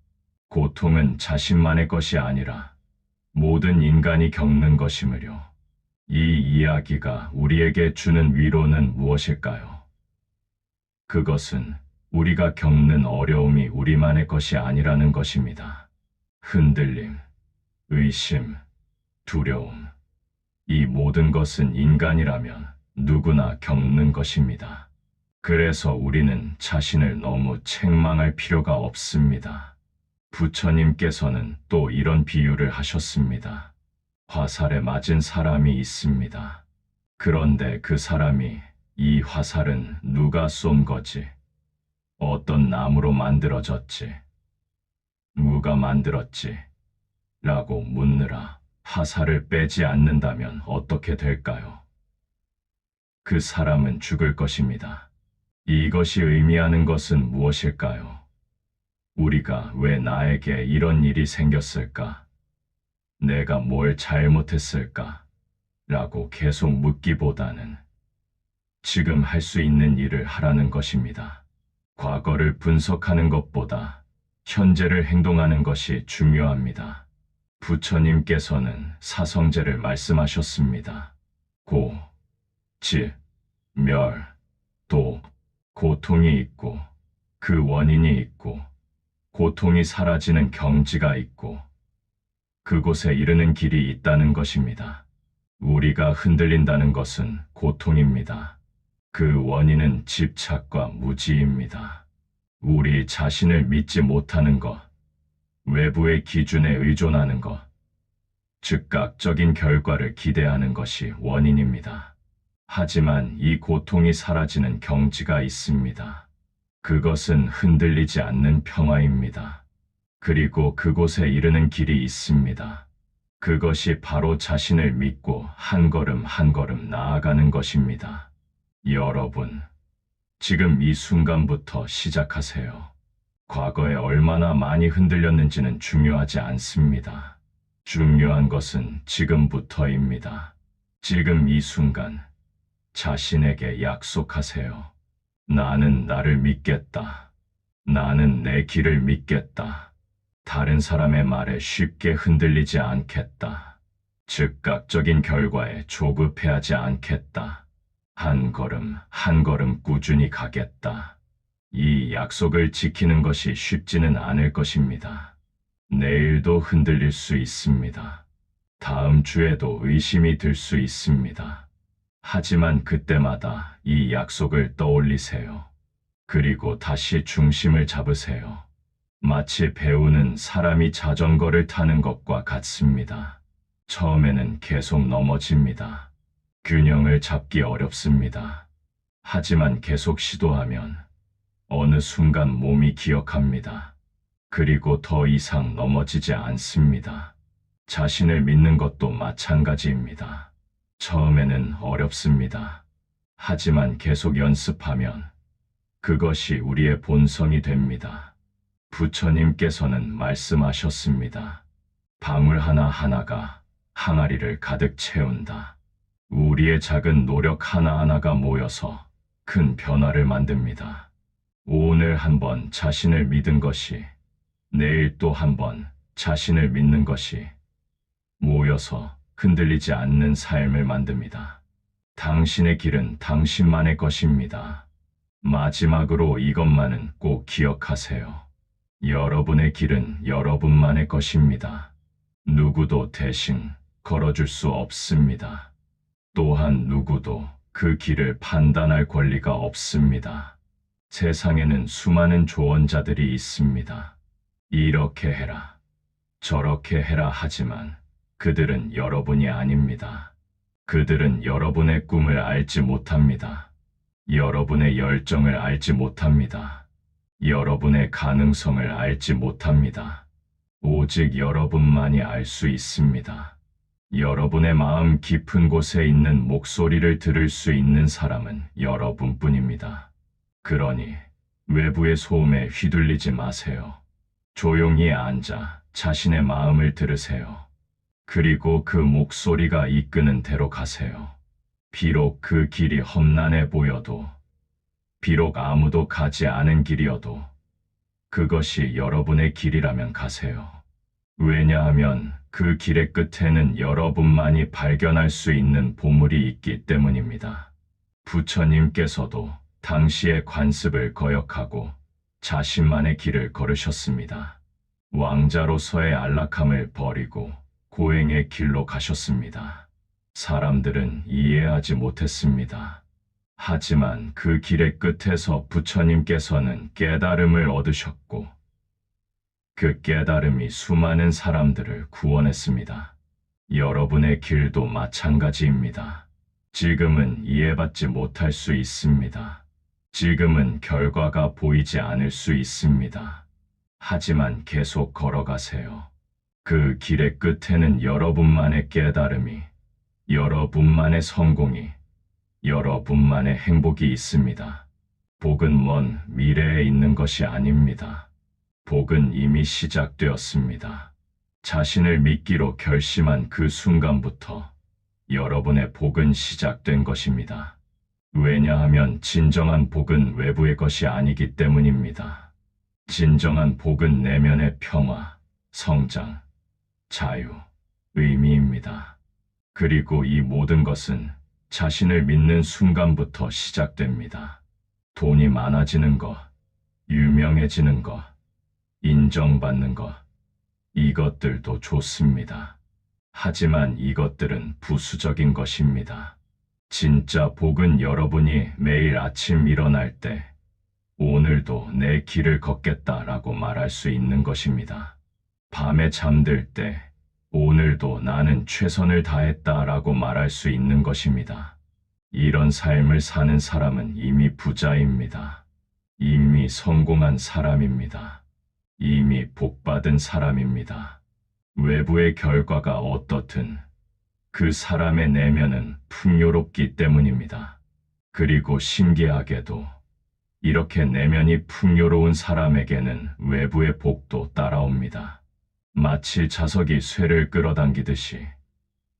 고통은 자신만의 것이 아니라 모든 인간이 겪는 것이므로. 이 이야기가 우리에게 주는 위로는 무엇일까요? 그것은 우리가 겪는 어려움이 우리만의 것이 아니라는 것입니다. 흔들림, 의심, 두려움, 이 모든 것은 인간이라면 누구나 겪는 것입니다. 그래서 우리는 자신을 너무 책망할 필요가 없습니다. 부처님께서는 또 이런 비유를 하셨습니다. 화살에 맞은 사람이 있습니다. 그런데 그 사람이 이 화살은 누가 쏜 거지? 어떤 나무로 만들어졌지? 누가 만들었지? 라고 묻느라 화살을 빼지 않는다면 어떻게 될까요? 그 사람은 죽을 것입니다. 이것이 의미하는 것은 무엇일까요? 우리가 왜 나에게 이런 일이 생겼을까? 내가 뭘 잘못했을까? 라고 계속 묻기보다는 지금 할 수 있는 일을 하라는 것입니다. 과거를 분석하는 것보다 현재를 행동하는 것이 중요합니다. 부처님께서는 사성제를 말씀하셨습니다. 고, 지, 멸, 도, 고통이 있고 그 원인이 있고 고통이 사라지는 경지가 있고 그곳에 이르는 길이 있다는 것입니다. 우리가 흔들린다는 것은 고통입니다. 그 원인은 집착과 무지입니다. 우리 자신을 믿지 못하는 것, 외부의 기준에 의존하는 것, 즉각적인 결과를 기대하는 것이 원인입니다. 하지만 이 고통이 사라지는 경지가 있습니다. 그것은 흔들리지 않는 평화입니다. 그리고 그곳에 이르는 길이 있습니다. 그것이 바로 자신을 믿고 한 걸음 한 걸음 나아가는 것입니다. 여러분, 지금 이 순간부터 시작하세요. 과거에 얼마나 많이 흔들렸는지는 중요하지 않습니다. 중요한 것은 지금부터입니다. 지금 이 순간, 자신에게 약속하세요. 나는 나를 믿겠다. 나는 내 길을 믿겠다. 다른 사람의 말에 쉽게 흔들리지 않겠다. 즉각적인 결과에 조급해하지 않겠다. 한 걸음 한 걸음 꾸준히 가겠다. 이 약속을 지키는 것이 쉽지는 않을 것입니다. 내일도 흔들릴 수 있습니다. 다음 주에도 의심이 들 수 있습니다. 하지만 그때마다 이 약속을 떠올리세요. 그리고 다시 중심을 잡으세요. 마치 배우는 사람이 자전거를 타는 것과 같습니다. 처음에는 계속 넘어집니다. 균형을 잡기 어렵습니다. 하지만 계속 시도하면 어느 순간 몸이 기억합니다. 그리고 더 이상 넘어지지 않습니다. 자신을 믿는 것도 마찬가지입니다. 처음에는 어렵습니다. 하지만 계속 연습하면 그것이 우리의 본성이 됩니다. 부처님께서는 말씀하셨습니다. 방울 하나하나가 항아리를 가득 채운다. 우리의 작은 노력 하나하나가 모여서 큰 변화를 만듭니다. 오늘 한번 자신을 믿은 것이, 내일 또 한번 자신을 믿는 것이 모여서 흔들리지 않는 삶을 만듭니다. 당신의 길은 당신만의 것입니다. 마지막으로 이것만은 꼭 기억하세요. 여러분의 길은 여러분만의 것입니다. 누구도 대신 걸어줄 수 없습니다. 또한 누구도 그 길을 판단할 권리가 없습니다. 세상에는 수많은 조언자들이 있습니다. 이렇게 해라, 저렇게 해라 하지만 그들은 여러분이 아닙니다. 그들은 여러분의 꿈을 알지 못합니다. 여러분의 열정을 알지 못합니다. 여러분의 가능성을 알지 못합니다. 오직 여러분만이 알 수 있습니다. 여러분의 마음 깊은 곳에 있는 목소리를 들을 수 있는 사람은 여러분뿐입니다. 그러니 외부의 소음에 휘둘리지 마세요. 조용히 앉아 자신의 마음을 들으세요. 그리고 그 목소리가 이끄는 대로 가세요. 비록 그 길이 험난해 보여도, 비록 아무도 가지 않은 길이어도 그것이 여러분의 길이라면 가세요. 왜냐하면 그 길의 끝에는 여러분만이 발견할 수 있는 보물이 있기 때문입니다. 부처님께서도 당시의 관습을 거역하고 자신만의 길을 걸으셨습니다. 왕자로서의 안락함을 버리고 고행의 길로 가셨습니다. 사람들은 이해하지 못했습니다. 하지만 그 길의 끝에서 부처님께서는 깨달음을 얻으셨고 그 깨달음이 수많은 사람들을 구원했습니다. 여러분의 길도 마찬가지입니다. 지금은 이해받지 못할 수 있습니다. 지금은 결과가 보이지 않을 수 있습니다. 하지만 계속 걸어가세요. 그 길의 끝에는 여러분만의 깨달음이, 여러분만의 성공이, 여러분만의 행복이 있습니다. 복은 먼 미래에 있는 것이 아닙니다. 복은 이미 시작되었습니다. 자신을 믿기로 결심한 그 순간부터 여러분의 복은 시작된 것입니다. 왜냐하면 진정한 복은 외부의 것이 아니기 때문입니다. 진정한 복은 내면의 평화, 성장, 자유, 의미입니다. 그리고 이 모든 것은 자신을 믿는 순간부터 시작됩니다. 돈이 많아지는 것, 유명해지는 것, 인정받는 것, 이것들도 좋습니다. 하지만 이것들은 부수적인 것입니다. 진짜 복은 여러분이 매일 아침 일어날 때 오늘도 내 길을 걷겠다라고 말할 수 있는 것입니다. 밤에 잠들 때 오늘도 나는 최선을 다했다라고 말할 수 있는 것입니다. 이런 삶을 사는 사람은 이미 부자입니다. 이미 성공한 사람입니다. 이미 복받은 사람입니다. 외부의 결과가 어떻든 그 사람의 내면은 풍요롭기 때문입니다. 그리고 신기하게도 이렇게 내면이 풍요로운 사람에게는 외부의 복도 따라옵니다. 마치 자석이 쇠를 끌어당기듯이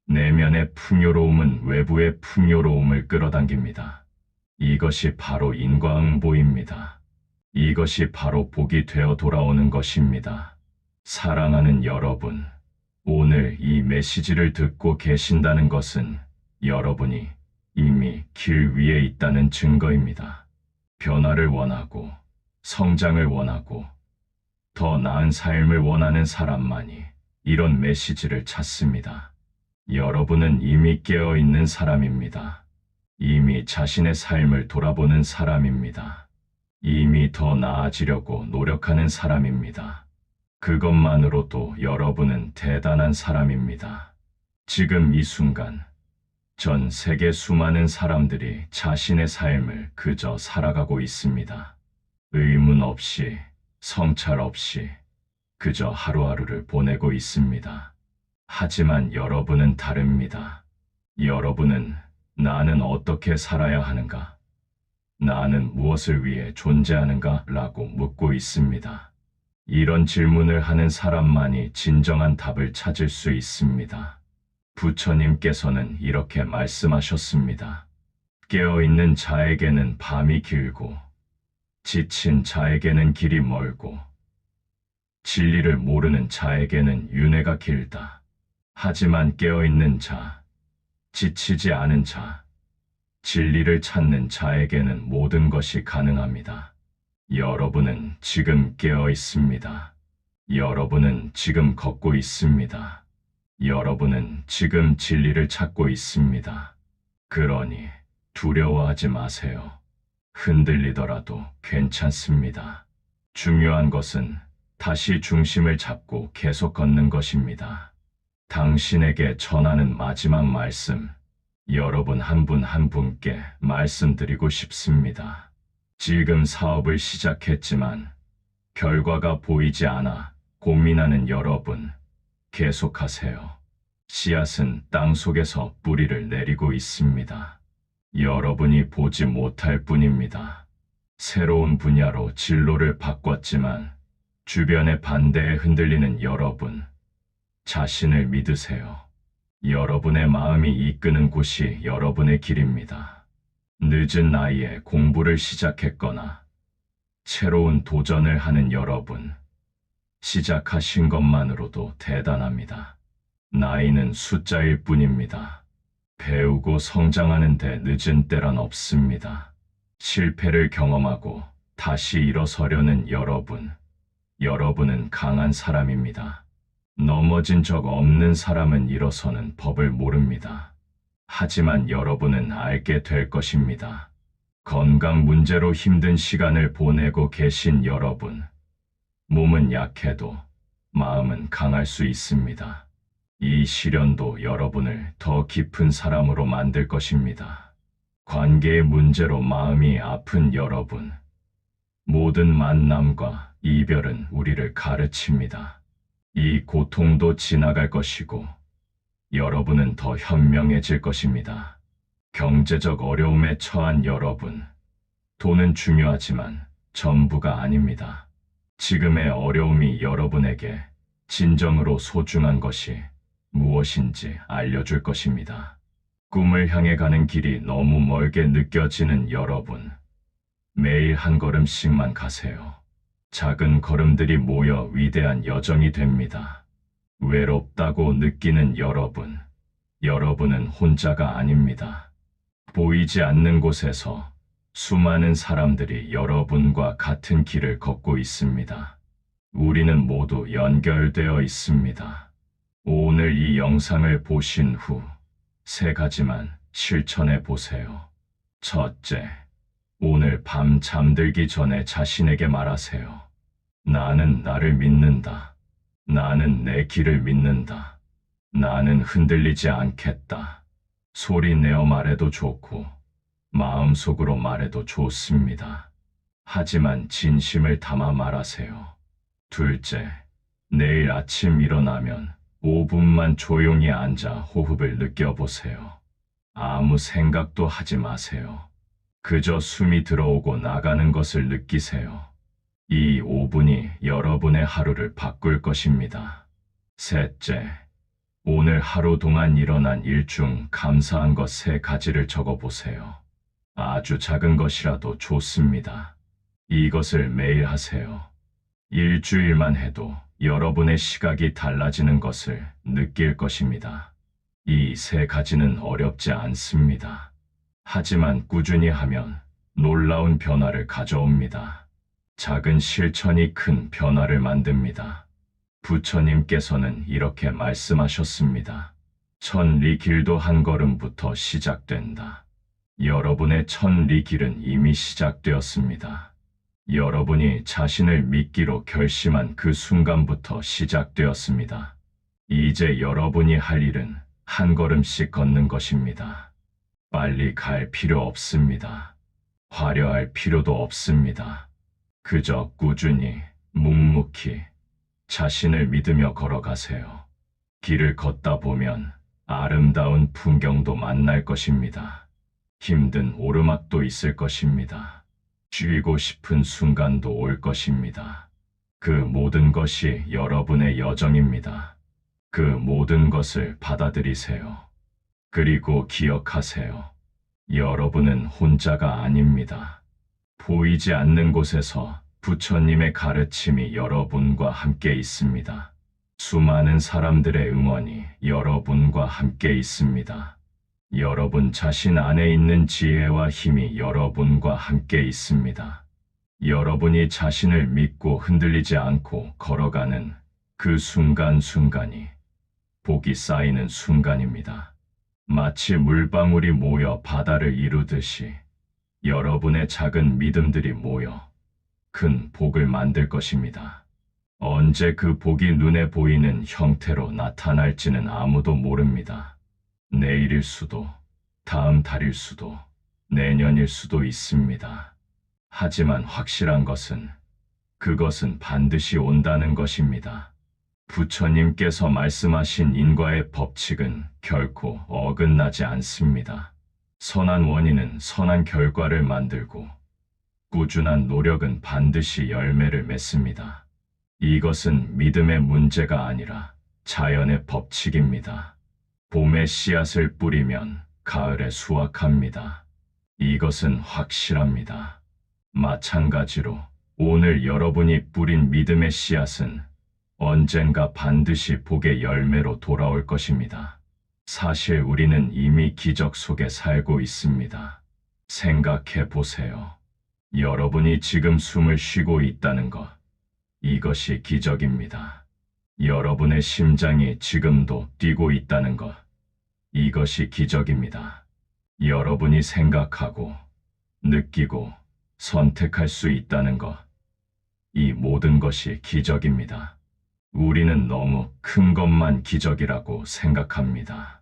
내면의 풍요로움은 외부의 풍요로움을 끌어당깁니다. 이것이 바로 인과응보입니다. 이것이 바로 복이 되어 돌아오는 것입니다. 사랑하는 여러분, 오늘 이 메시지를 듣고 계신다는 것은 여러분이 이미 길 위에 있다는 증거입니다. 변화를 원하고, 성장을 원하고, 더 나은 삶을 원하는 사람만이 이런 메시지를 찾습니다. 여러분은 이미 깨어 있는 사람입니다. 이미 자신의 삶을 돌아보는 사람입니다. 이미 더 나아지려고 노력하는 사람입니다. 그것만으로도 여러분은 대단한 사람입니다. 지금 이 순간, 전 세계 수많은 사람들이 자신의 삶을 그저 살아가고 있습니다. 의문 없이, 성찰 없이, 그저 하루하루를 보내고 있습니다. 하지만 여러분은 다릅니다. 여러분은 나는 어떻게 살아야 하는가? 나는 무엇을 위해 존재하는가? 라고 묻고 있습니다. 이런 질문을 하는 사람만이 진정한 답을 찾을 수 있습니다. 부처님께서는 이렇게 말씀하셨습니다. 깨어있는 자에게는 밤이 길고, 지친 자에게는 길이 멀고, 진리를 모르는 자에게는 윤회가 길다. 하지만 깨어있는 자, 지치지 않은 자, 진리를 찾는 자에게는 모든 것이 가능합니다. 여러분은 지금 깨어 있습니다. 여러분은 지금 걷고 있습니다. 여러분은 지금 진리를 찾고 있습니다. 그러니 두려워하지 마세요. 흔들리더라도 괜찮습니다. 중요한 것은 다시 중심을 잡고 계속 걷는 것입니다. 당신에게 전하는 마지막 말씀, 여러분 한 분 한 분께 말씀드리고 싶습니다. 지금 사업을 시작했지만 결과가 보이지 않아 고민하는 여러분, 계속하세요. 씨앗은 땅 속에서 뿌리를 내리고 있습니다. 여러분이 보지 못할 뿐입니다. 새로운 분야로 진로를 바꿨지만 주변의 반대에 흔들리는 여러분, 자신을 믿으세요. 여러분의 마음이 이끄는 곳이 여러분의 길입니다. 늦은 나이에 공부를 시작했거나 새로운 도전을 하는 여러분, 시작하신 것만으로도 대단합니다. 나이는 숫자일 뿐입니다. 배우고 성장하는 데 늦은 때란 없습니다. 실패를 경험하고 다시 일어서려는 여러분, 여러분은 강한 사람입니다. 넘어진 적 없는 사람은 일어서는 법을 모릅니다. 하지만 여러분은 알게 될 것입니다. 건강 문제로 힘든 시간을 보내고 계신 여러분, 몸은 약해도 마음은 강할 수 있습니다. 이 시련도 여러분을 더 깊은 사람으로 만들 것입니다. 관계의 문제로 마음이 아픈 여러분, 모든 만남과 이별은 우리를 가르칩니다. 이 고통도 지나갈 것이고 여러분은 더 현명해질 것입니다. 경제적 어려움에 처한 여러분, 돈은 중요하지만 전부가 아닙니다. 지금의 어려움이 여러분에게 진정으로 소중한 것이 무엇인지 알려줄 것입니다. 꿈을 향해 가는 길이 너무 멀게 느껴지는 여러분, 매일 한 걸음씩만 가세요. 작은 걸음들이 모여 위대한 여정이 됩니다. 외롭다고 느끼는 여러분, 여러분은 혼자가 아닙니다. 보이지 않는 곳에서 수많은 사람들이 여러분과 같은 길을 걷고 있습니다. 우리는 모두 연결되어 있습니다. 오늘 이 영상을 보신 후 3가지만 실천해 보세요. 첫째, 오늘 밤 잠들기 전에 자신에게 말하세요. 나는 나를 믿는다. 나는 내 길을 믿는다. 나는 흔들리지 않겠다. 소리 내어 말해도 좋고 마음속으로 말해도 좋습니다. 하지만 진심을 담아 말하세요. 둘째, 내일 아침 일어나면 5분만 조용히 앉아 호흡을 느껴보세요. 아무 생각도 하지 마세요. 그저 숨이 들어오고 나가는 것을 느끼세요. 이 5분이 여러분의 하루를 바꿀 것입니다. 셋째, 오늘 하루 동안 일어난 일 중 감사한 것 3가지를 적어보세요. 아주 작은 것이라도 좋습니다. 이것을 매일 하세요. 일주일만 해도 여러분의 시각이 달라지는 것을 느낄 것입니다. 이 3가지는 어렵지 않습니다. 하지만 꾸준히 하면 놀라운 변화를 가져옵니다. 작은 실천이 큰 변화를 만듭니다. 부처님께서는 이렇게 말씀하셨습니다. 천리 길도 한 걸음부터 시작된다. 여러분의 천리 길은 이미 시작되었습니다. 여러분이 자신을 믿기로 결심한 그 순간부터 시작되었습니다. 이제 여러분이 할 일은 한 걸음씩 걷는 것입니다. 빨리 갈 필요 없습니다. 화려할 필요도 없습니다. 그저 꾸준히, 묵묵히 자신을 믿으며 걸어가세요. 길을 걷다 보면 아름다운 풍경도 만날 것입니다. 힘든 오르막도 있을 것입니다. 쉬고 싶은 순간도 올 것입니다. 그 모든 것이 여러분의 여정입니다. 그 모든 것을 받아들이세요. 그리고 기억하세요. 여러분은 혼자가 아닙니다. 보이지 않는 곳에서 부처님의 가르침이 여러분과 함께 있습니다. 수많은 사람들의 응원이 여러분과 함께 있습니다. 여러분 자신 안에 있는 지혜와 힘이 여러분과 함께 있습니다. 여러분이 자신을 믿고 흔들리지 않고 걸어가는 그 순간순간이 복이 쌓이는 순간입니다. 마치 물방울이 모여 바다를 이루듯이 여러분의 작은 믿음들이 모여 큰 복을 만들 것입니다. 언제 그 복이 눈에 보이는 형태로 나타날지는 아무도 모릅니다. 내일일 수도, 다음 달일 수도, 내년일 수도 있습니다. 하지만 확실한 것은 그것은 반드시 온다는 것입니다. 부처님께서 말씀하신 인과의 법칙은 결코 어긋나지 않습니다. 선한 원인은 선한 결과를 만들고 꾸준한 노력은 반드시 열매를 맺습니다. 이것은 믿음의 문제가 아니라 자연의 법칙입니다. 봄에 씨앗을 뿌리면 가을에 수확합니다. 이것은 확실합니다. 마찬가지로 오늘 여러분이 뿌린 믿음의 씨앗은 언젠가 반드시 복의 열매로 돌아올 것입니다. 사실 우리는 이미 기적 속에 살고 있습니다. 생각해 보세요. 여러분이 지금 숨을 쉬고 있다는 것, 이것이 기적입니다. 여러분의 심장이 지금도 뛰고 있다는 것, 이것이 기적입니다. 여러분이 생각하고, 느끼고, 선택할 수 있다는 것, 이 모든 것이 기적입니다. 우리는 너무 큰 것만 기적이라고 생각합니다.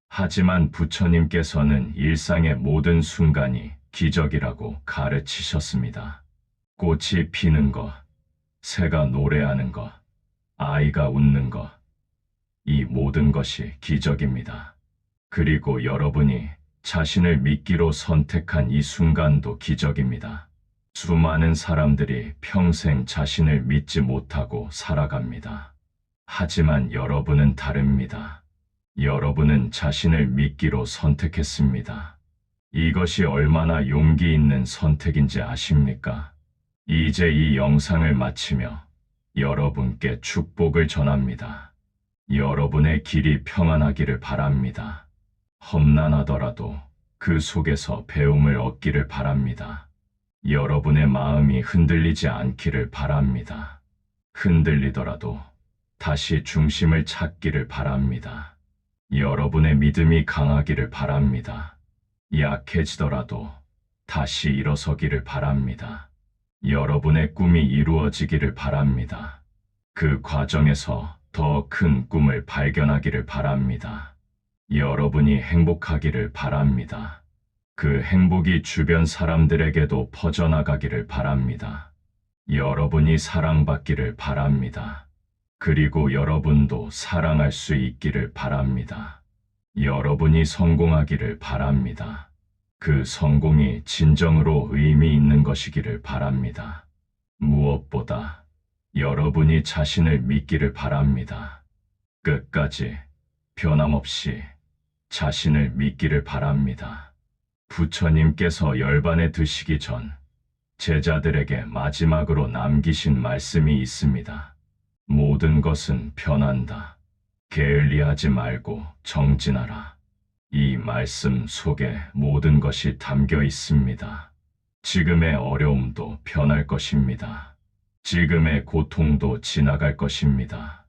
하지만 부처님께서는 일상의 모든 순간이 기적이라고 가르치셨습니다. 꽃이 피는 것, 새가 노래하는 것, 아이가 웃는 것, 이 모든 것이 기적입니다. 그리고 여러분이 자신을 믿기로 선택한 이 순간도 기적입니다. 수많은 사람들이 평생 자신을 믿지 못하고 살아갑니다. 하지만 여러분은 다릅니다. 여러분은 자신을 믿기로 선택했습니다. 이것이 얼마나 용기 있는 선택인지 아십니까? 이제 이 영상을 마치며 여러분께 축복을 전합니다. 여러분의 길이 평안하기를 바랍니다. 험난하더라도 그 속에서 배움을 얻기를 바랍니다. 여러분의 마음이 흔들리지 않기를 바랍니다. 흔들리더라도 다시 중심을 찾기를 바랍니다. 여러분의 믿음이 강하기를 바랍니다. 약해지더라도 다시 일어서기를 바랍니다. 여러분의 꿈이 이루어지기를 바랍니다. 그 과정에서 더 큰 꿈을 발견하기를 바랍니다. 여러분이 행복하기를 바랍니다. 그 행복이 주변 사람들에게도 퍼져나가기를 바랍니다. 여러분이 사랑받기를 바랍니다. 그리고 여러분도 사랑할 수 있기를 바랍니다. 여러분이 성공하기를 바랍니다. 그 성공이 진정으로 의미 있는 것이기를 바랍니다. 무엇보다 여러분이 자신을 믿기를 바랍니다. 끝까지 변함없이 자신을 믿기를 바랍니다. 부처님께서 열반에 드시기 전 제자들에게 마지막으로 남기신 말씀이 있습니다. 모든 것은 변한다. 게을리하지 말고 정진하라. 이 말씀 속에 모든 것이 담겨 있습니다. 지금의 어려움도 변할 것입니다. 지금의 고통도 지나갈 것입니다.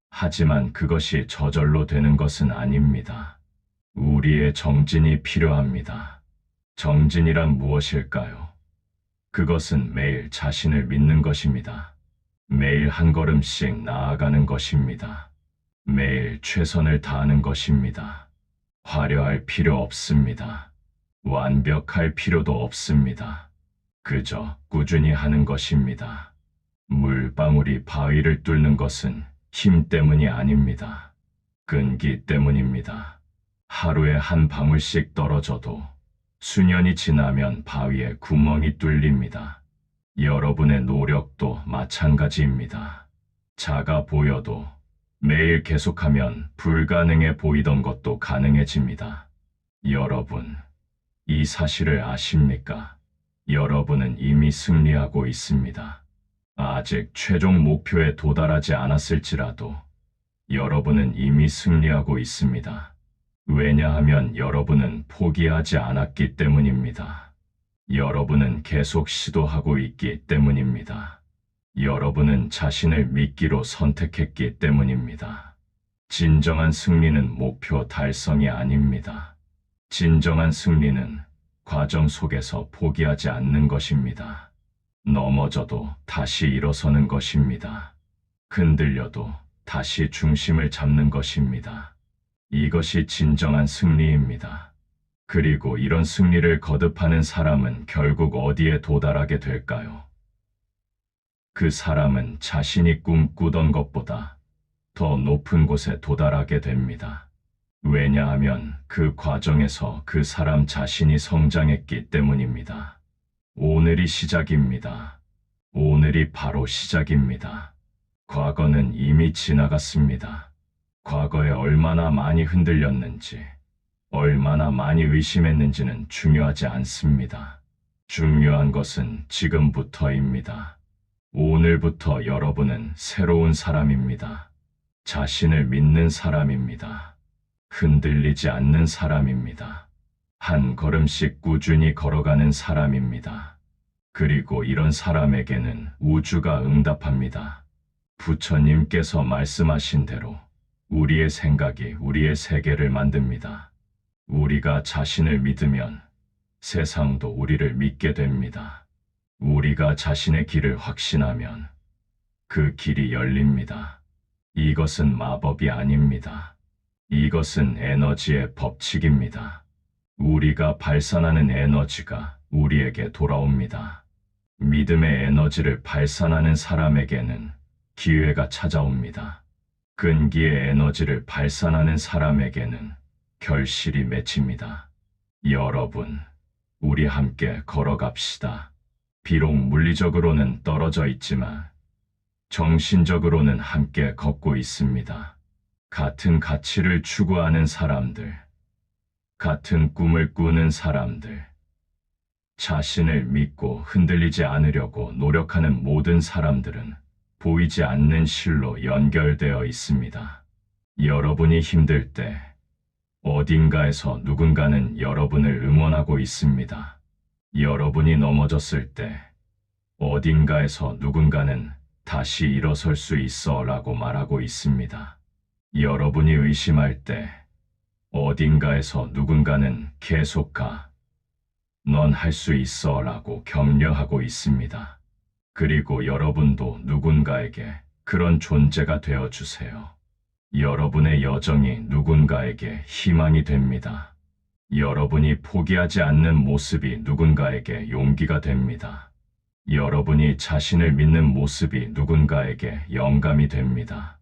하지만 그것이 저절로 되는 것은 아닙니다. 우리의 정진이 필요합니다. 정진이란 무엇일까요? 그것은 매일 자신을 믿는 것입니다. 매일 한 걸음씩 나아가는 것입니다. 매일 최선을 다하는 것입니다. 화려할 필요 없습니다. 완벽할 필요도 없습니다. 그저 꾸준히 하는 것입니다. 물방울이 바위를 뚫는 것은 힘 때문이 아닙니다. 끈기 때문입니다. 하루에 한 방울씩 떨어져도 수년이 지나면 바위에 구멍이 뚫립니다. 여러분의 노력도 마찬가지입니다. 작아 보여도 매일 계속하면 불가능해 보이던 것도 가능해집니다. 여러분, 이 사실을 아십니까? 여러분은 이미 승리하고 있습니다. 아직 최종 목표에 도달하지 않았을지라도 여러분은 이미 승리하고 있습니다. 왜냐하면 여러분은 포기하지 않았기 때문입니다. 여러분은 계속 시도하고 있기 때문입니다. 여러분은 자신을 믿기로 선택했기 때문입니다. 진정한 승리는 목표 달성이 아닙니다. 진정한 승리는 과정 속에서 포기하지 않는 것입니다. 넘어져도 다시 일어서는 것입니다. 흔들려도 다시 중심을 잡는 것입니다. 이것이 진정한 승리입니다. 그리고 이런 승리를 거듭하는 사람은 결국 어디에 도달하게 될까요? 그 사람은 자신이 꿈꾸던 것보다 더 높은 곳에 도달하게 됩니다. 왜냐하면 그 과정에서 그 사람 자신이 성장했기 때문입니다. 오늘이 시작입니다. 오늘이 바로 시작입니다. 과거는 이미 지나갔습니다. 과거에 얼마나 많이 흔들렸는지, 얼마나 많이 의심했는지는 중요하지 않습니다. 중요한 것은 지금부터입니다. 오늘부터 여러분은 새로운 사람입니다. 자신을 믿는 사람입니다. 흔들리지 않는 사람입니다. 한 걸음씩 꾸준히 걸어가는 사람입니다. 그리고 이런 사람에게는 우주가 응답합니다. 부처님께서 말씀하신 대로 우리의 생각이 우리의 세계를 만듭니다. 우리가 자신을 믿으면 세상도 우리를 믿게 됩니다. 우리가 자신의 길을 확신하면 그 길이 열립니다. 이것은 마법이 아닙니다. 이것은 에너지의 법칙입니다. 우리가 발산하는 에너지가 우리에게 돌아옵니다. 믿음의 에너지를 발산하는 사람에게는 기회가 찾아옵니다. 끈기의 에너지를 발산하는 사람에게는 결실이 맺힙니다. 여러분, 우리 함께 걸어갑시다. 비록 물리적으로는 떨어져 있지만 정신적으로는 함께 걷고 있습니다. 같은 가치를 추구하는 사람들, 같은 꿈을 꾸는 사람들, 자신을 믿고 흔들리지 않으려고 노력하는 모든 사람들은 보이지 않는 실로 연결되어 있습니다. 여러분이 힘들 때 어딘가에서 누군가는 여러분을 응원하고 있습니다. 여러분이 넘어졌을 때 어딘가에서 누군가는 다시 일어설 수 있어 라고 말하고 있습니다. 여러분이 의심할 때 어딘가에서 누군가는 계속 가, 넌 할 수 있어 라고 격려하고 있습니다. 그리고 여러분도 누군가에게 그런 존재가 되어 주세요. 여러분의 여정이 누군가에게 희망이 됩니다. 여러분이 포기하지 않는 모습이 누군가에게 용기가 됩니다. 여러분이 자신을 믿는 모습이 누군가에게 영감이 됩니다.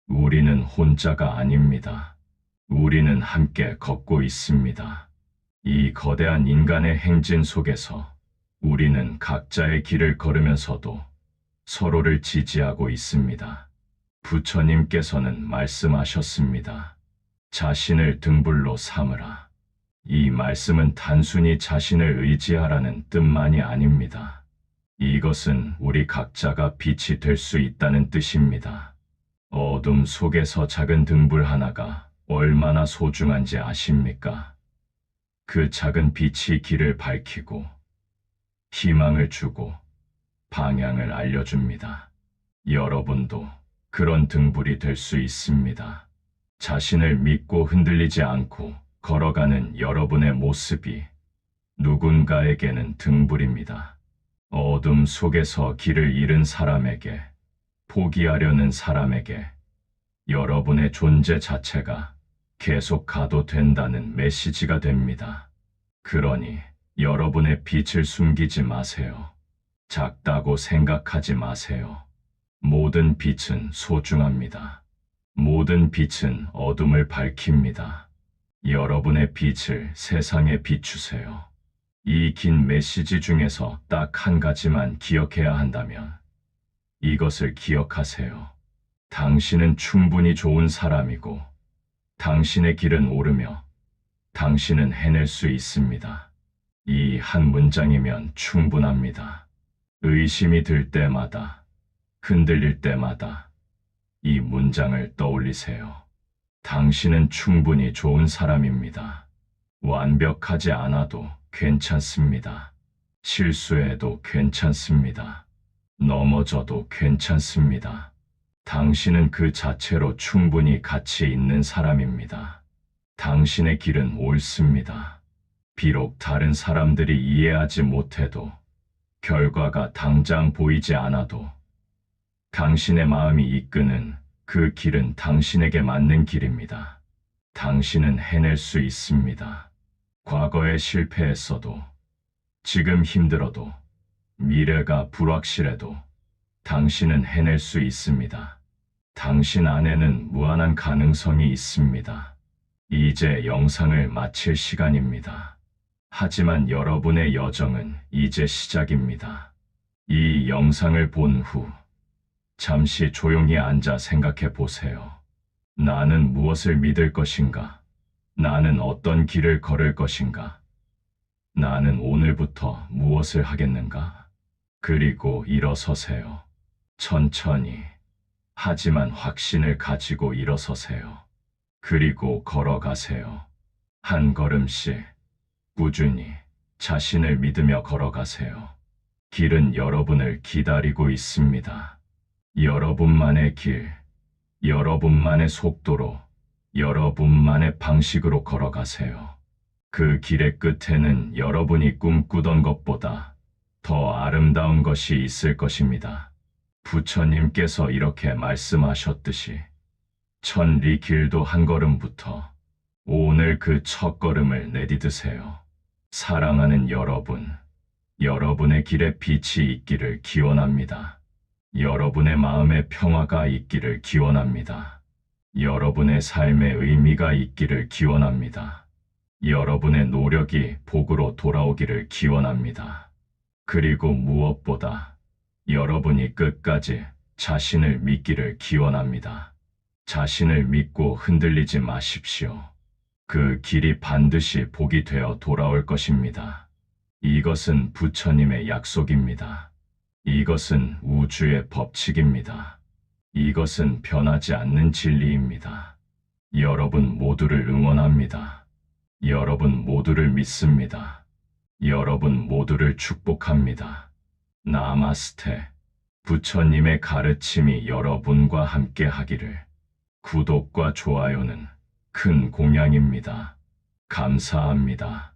우리는 혼자가 아닙니다. 우리는 함께 걷고 있습니다. 이 거대한 인간의 행진 속에서 우리는 각자의 길을 걸으면서도 서로를 지지하고 있습니다. 부처님께서는 말씀하셨습니다. 자신을 등불로 삼으라. 이 말씀은 단순히 자신을 의지하라는 뜻만이 아닙니다. 이것은 우리 각자가 빛이 될 수 있다는 뜻입니다. 어둠 속에서 작은 등불 하나가 얼마나 소중한지 아십니까? 그 작은 빛이 길을 밝히고 희망을 주고 방향을 알려줍니다. 여러분도 그런 등불이 될 수 있습니다. 자신을 믿고 흔들리지 않고 걸어가는 여러분의 모습이 누군가에게는 등불입니다. 어둠 속에서 길을 잃은 사람에게, 포기하려는 사람에게 여러분의 존재 자체가 계속 가도 된다는 메시지가 됩니다. 그러니 여러분의 빛을 숨기지 마세요. 작다고 생각하지 마세요. 모든 빛은 소중합니다. 모든 빛은 어둠을 밝힙니다. 여러분의 빛을 세상에 비추세요. 이 긴 메시지 중에서 딱 한 가지만 기억해야 한다면 이것을 기억하세요. 당신은 충분히 좋은 사람이고 당신의 길은 오르며 당신은 해낼 수 있습니다. 이 한 문장이면 충분합니다. 의심이 들 때마다, 흔들릴 때마다 이 문장을 떠올리세요. 당신은 충분히 좋은 사람입니다. 완벽하지 않아도 괜찮습니다. 실수해도 괜찮습니다. 넘어져도 괜찮습니다. 당신은 그 자체로 충분히 가치 있는 사람입니다. 당신의 길은 옳습니다. 비록 다른 사람들이 이해하지 못해도, 결과가 당장 보이지 않아도, 당신의 마음이 이끄는 그 길은 당신에게 맞는 길입니다. 당신은 해낼 수 있습니다. 과거에 실패했어도, 지금 힘들어도, 미래가 불확실해도 당신은 해낼 수 있습니다. 당신 안에는 무한한 가능성이 있습니다. 이제 영상을 마칠 시간입니다. 하지만 여러분의 여정은 이제 시작입니다. 이 영상을 본 후 잠시 조용히 앉아 생각해 보세요. 나는 무엇을 믿을 것인가? 나는 어떤 길을 걸을 것인가? 나는 오늘부터 무엇을 하겠는가? 그리고 일어서세요. 천천히, 하지만 확신을 가지고 일어서세요. 그리고 걸어가세요. 한 걸음씩, 꾸준히 자신을 믿으며 걸어가세요. 길은 여러분을 기다리고 있습니다. 여러분만의 길, 여러분만의 속도로, 여러분만의 방식으로 걸어가세요. 그 길의 끝에는 여러분이 꿈꾸던 것보다 더 아름다운 것이 있을 것입니다. 부처님께서 이렇게 말씀하셨듯이 천리 길도 한 걸음부터 오늘 그 첫 걸음을 내디드세요. 사랑하는 여러분, 여러분의 길에 빛이 있기를 기원합니다. 여러분의 마음에 평화가 있기를 기원합니다. 여러분의 삶에 의미가 있기를 기원합니다. 여러분의 노력이 복으로 돌아오기를 기원합니다. 그리고 무엇보다 여러분이 끝까지 자신을 믿기를 기원합니다. 자신을 믿고 흔들리지 마십시오. 그 길이 반드시 복이 되어 돌아올 것입니다. 이것은 부처님의 약속입니다. 이것은 우주의 법칙입니다. 이것은 변하지 않는 진리입니다. 여러분 모두를 응원합니다. 여러분 모두를 믿습니다. 여러분 모두를 축복합니다. 나마스테. 부처님의 가르침이 여러분과 함께 하기를. 구독과 좋아요는 큰 공양입니다. 감사합니다.